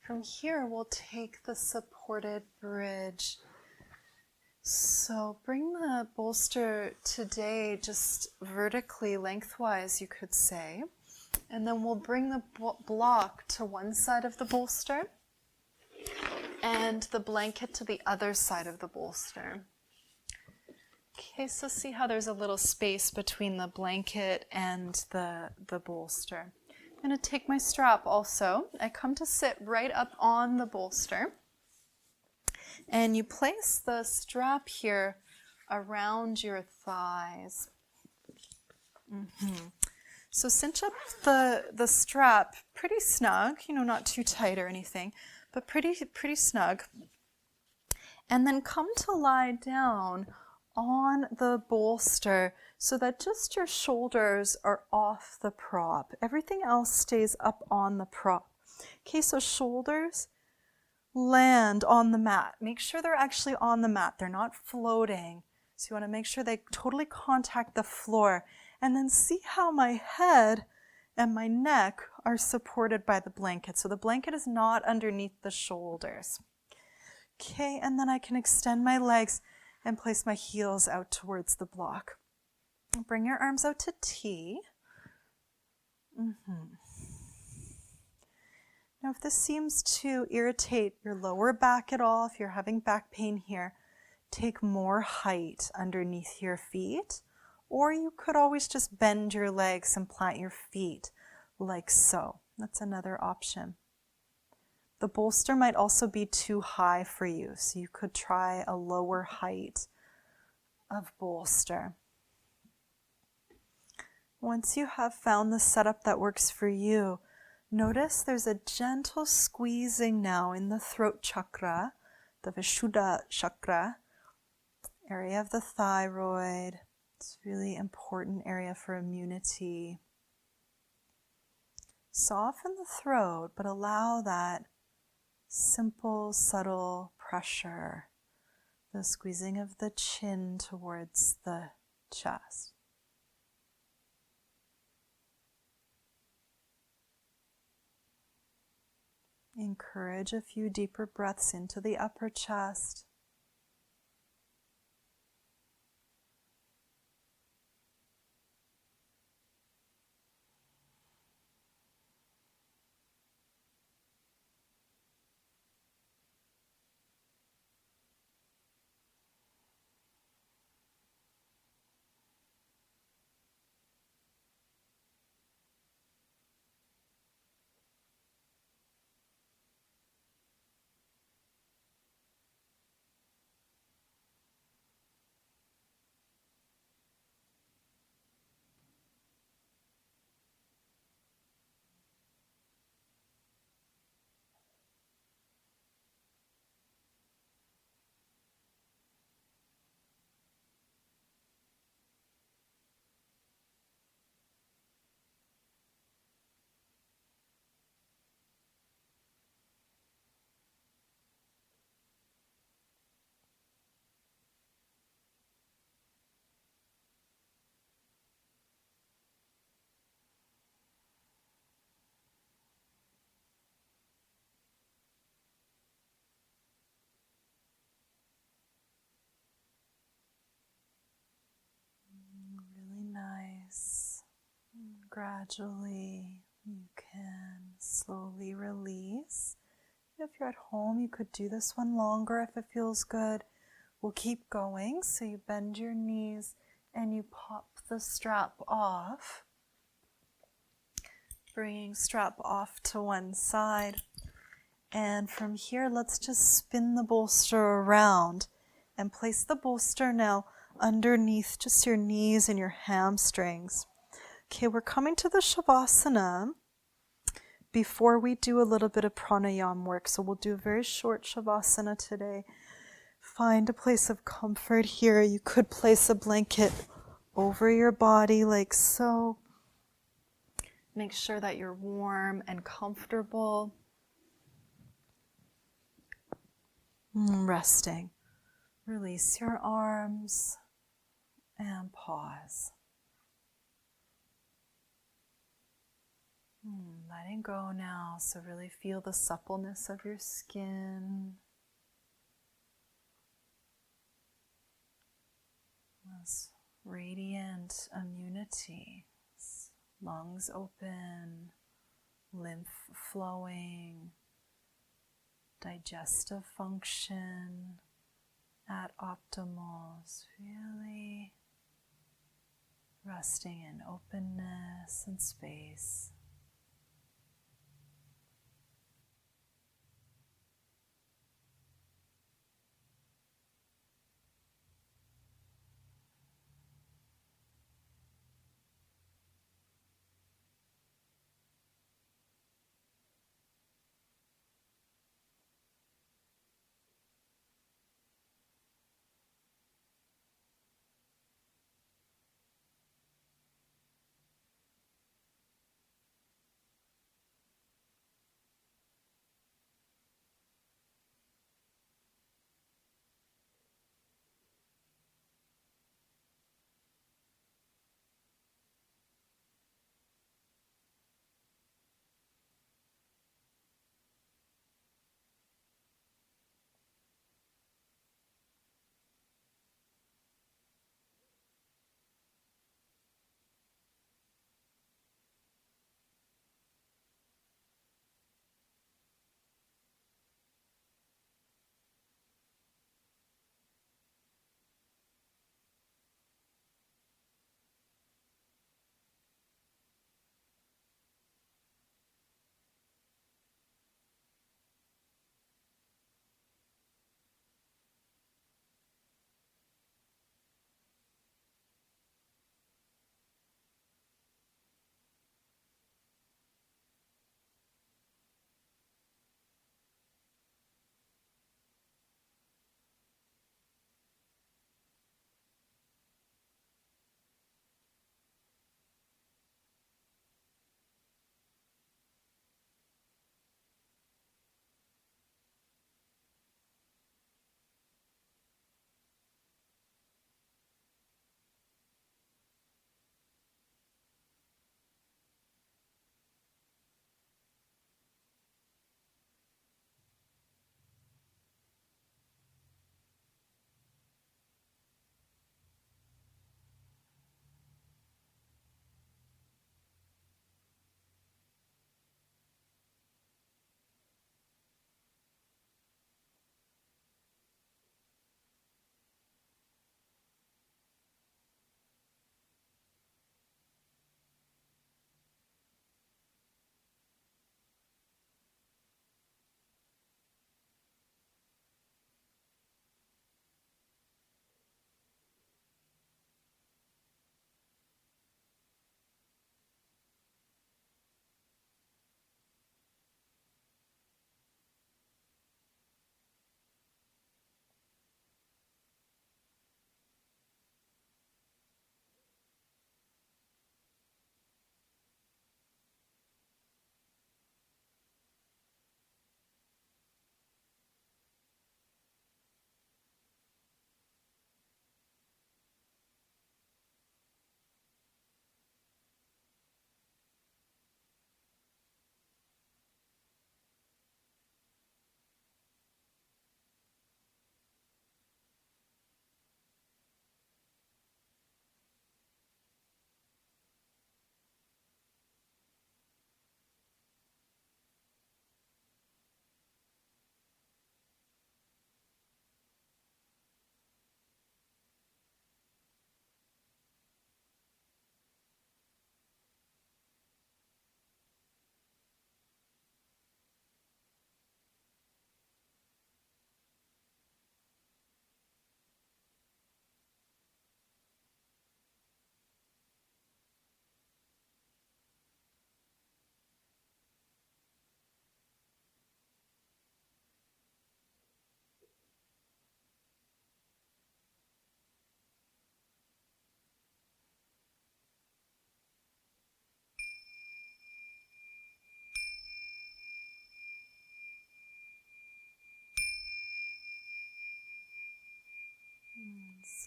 From here, we'll take the supported bridge. So bring the bolster today just vertically, lengthwise, you could say. And then we'll bring the block to one side of the bolster and the blanket to the other side of the bolster. Okay, so see how there's a little space between the blanket and the bolster. I'm going to take my strap also. I come to sit right up on the bolster. And you place the strap here around your thighs. So cinch up the strap pretty snug, not too tight or anything, but pretty snug. And then come to lie down on the bolster so that just your shoulders are off the prop. Everything else stays up on the prop. Okay, so shoulders land on the mat. Make sure they're actually on the mat. They're not floating. So you want to make sure they totally contact the floor. And then see how my head and my neck are supported by the blanket. So the blanket is not underneath the shoulders. Okay, and then I can extend my legs and place my heels out towards the block. Bring your arms out to T. Now, if this seems to irritate your lower back at all, if you're having back pain here, take more height underneath your feet, or you could always just bend your legs and plant your feet like so. That's another option. The bolster might also be too high for you, so you could try a lower height of bolster. Once you have found the setup that works for you, notice there's a gentle squeezing now in the throat chakra, the Vishuddha chakra, area of the thyroid. It's a really important area for immunity. Soften the throat, but allow that simple, subtle pressure, the squeezing of the chin towards the chest. Encourage a few deeper breaths into the upper chest. Really nice. Gradually, you can slowly release. If you're at home, you could do this one longer if it feels good. We'll keep going. So you bend your knees and you pop the strap off. Bringing strap off to one side. And from here, let's just spin the bolster around and place the bolster now underneath just your knees and your hamstrings. Okay, we're coming to the Shavasana before we do a little bit of pranayama work. So we'll do a very short Shavasana today. Find a place of comfort here. You could place a blanket over your body like so. Make sure that you're warm and comfortable. Resting. Release your arms and pause. Letting go now, so really feel the suppleness of your skin. This radiant immunity. Lungs open, lymph flowing, digestive function at optimals, really resting in openness and space.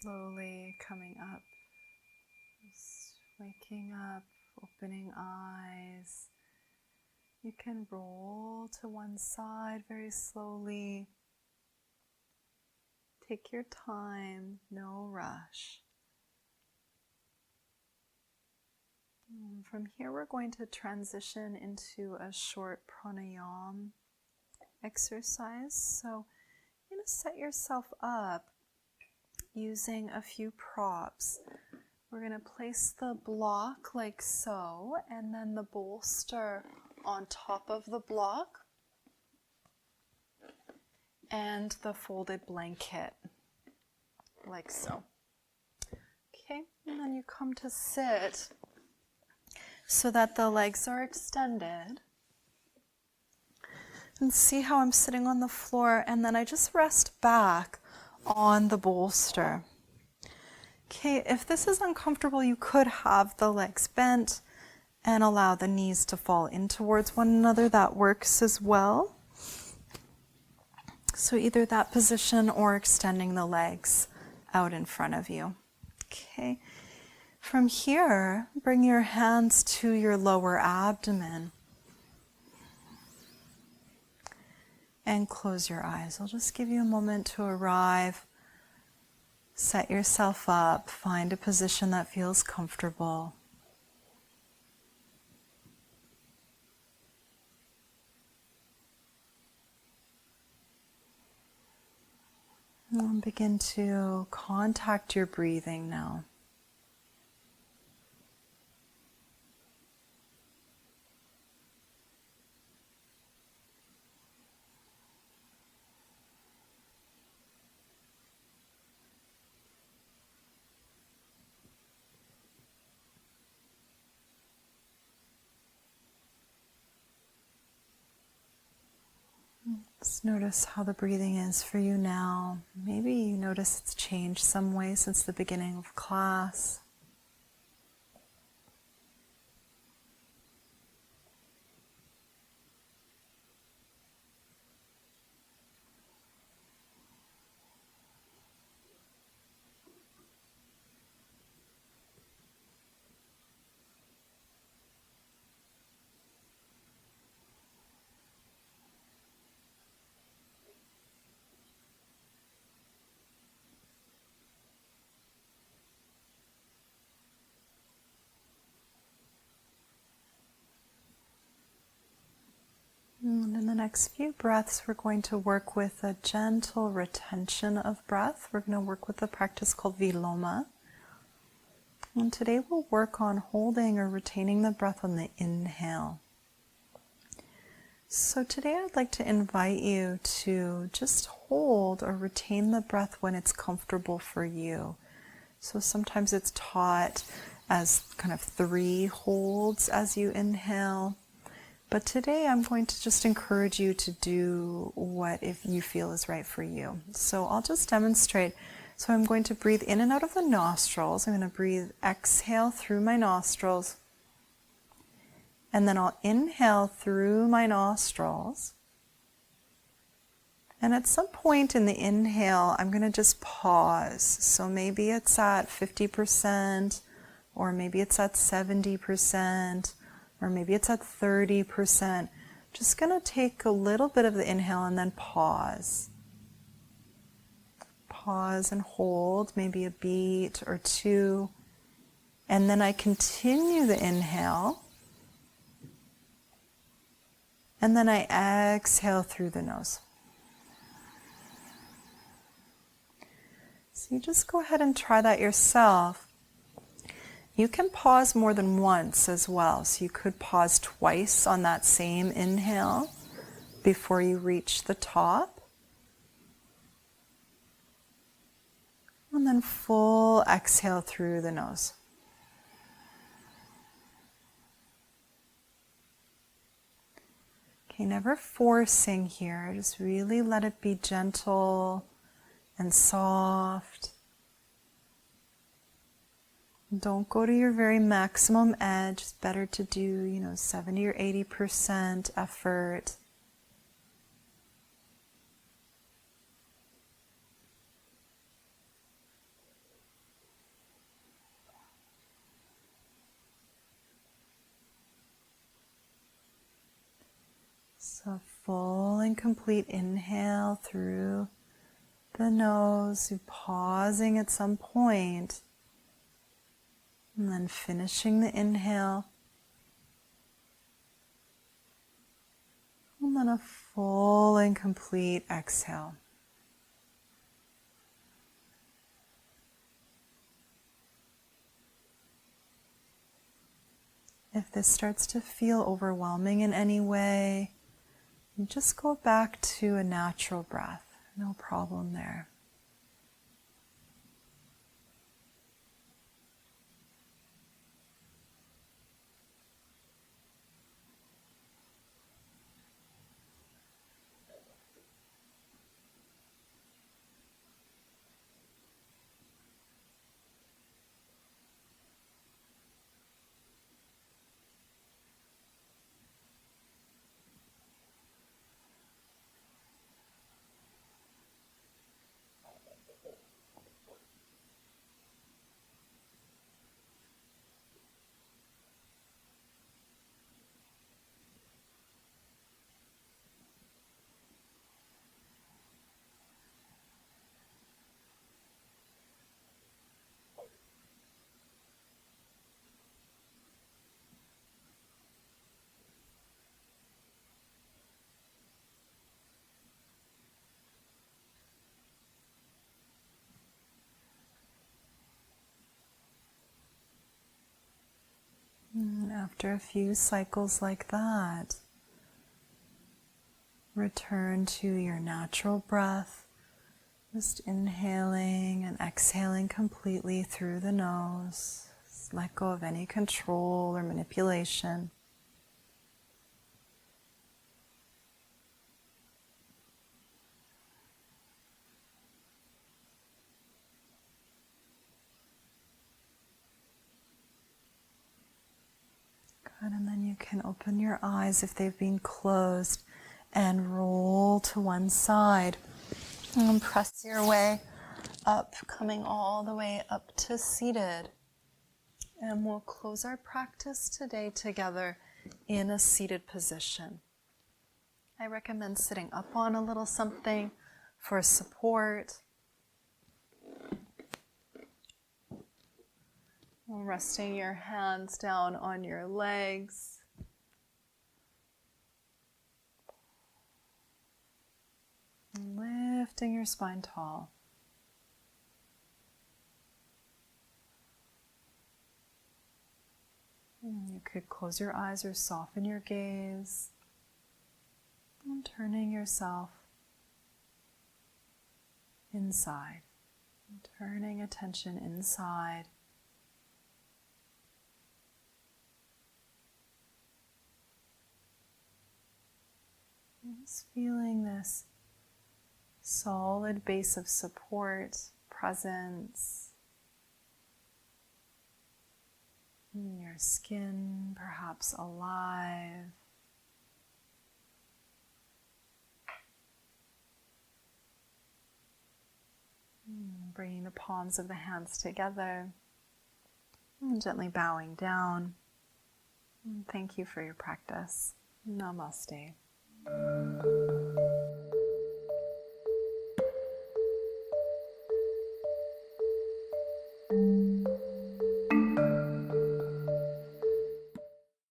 slowly coming up, just waking up, opening eyes. You can roll to one side very slowly. Take your time, no rush. From here, we're going to transition into a short pranayama exercise. So you're going to set yourself up using a few props. We're going to place the block like so, and then the bolster on top of the block, and the folded blanket like so. Okay, and then you come to sit so that the legs are extended. And see how I'm sitting on the floor, and then I just rest back on the bolster. Okay, if this is uncomfortable, you could have the legs bent and allow the knees to fall in towards one another. That works as well. So either that position or extending the legs out in front of you. Okay. From here, bring your hands to your lower abdomen and close your eyes. I'll just give you a moment to arrive. Set yourself up. Find a position that feels comfortable. And begin to contact your breathing now. Just notice how the breathing is for you now. Maybe you notice it's changed some way since the beginning of class. And in the next few breaths, we're going to work with a gentle retention of breath. We're going to work with a practice called Viloma. And today we'll work on holding or retaining the breath on the inhale. So today I'd like to invite you to just hold or retain the breath when it's comfortable for you. So sometimes it's taught as kind of 3 holds as you inhale. But today I'm going to just encourage you to do what if you feel is right for you. So I'll just demonstrate. So I'm going to breathe in and out of the nostrils. I'm going to breathe, exhale through my nostrils. And then I'll inhale through my nostrils. And at some point in the inhale, I'm going to just pause. So maybe it's at 50%, or maybe it's at 70%. Or maybe it's at 30%. Just going to take a little bit of the inhale and then pause. Pause and hold, maybe a beat or 2. And then I continue the inhale. And then I exhale through the nose. So you just go ahead and try that yourself. You can pause more than once as well. So you could pause twice on that same inhale before you reach the top. And then full exhale through the nose. Okay, never forcing here. Just really let it be gentle and soft. Don't go to your very maximum edge. It's better to do, 70 or 80% effort. So full and complete inhale through the nose, pausing at some point, and then finishing the inhale. And then a full and complete exhale. If this starts to feel overwhelming in any way, you just go back to a natural breath. No problem there. And after a few cycles like that, return to your natural breath, just inhaling and exhaling completely through the nose. Just let go of any control or manipulation. Good, and then you can open your eyes if they've been closed and roll to one side. And press your way up, coming all the way up to seated. And we'll close our practice today together in a seated position. I recommend sitting up on a little something for support. Resting your hands down on your legs. Lifting your spine tall. You could close your eyes or soften your gaze. And turning yourself inside. Turning attention inside. Just feeling this solid base of support, presence. Your skin perhaps alive. Bringing the palms of the hands together and gently bowing down. Thank you for your practice. Namaste.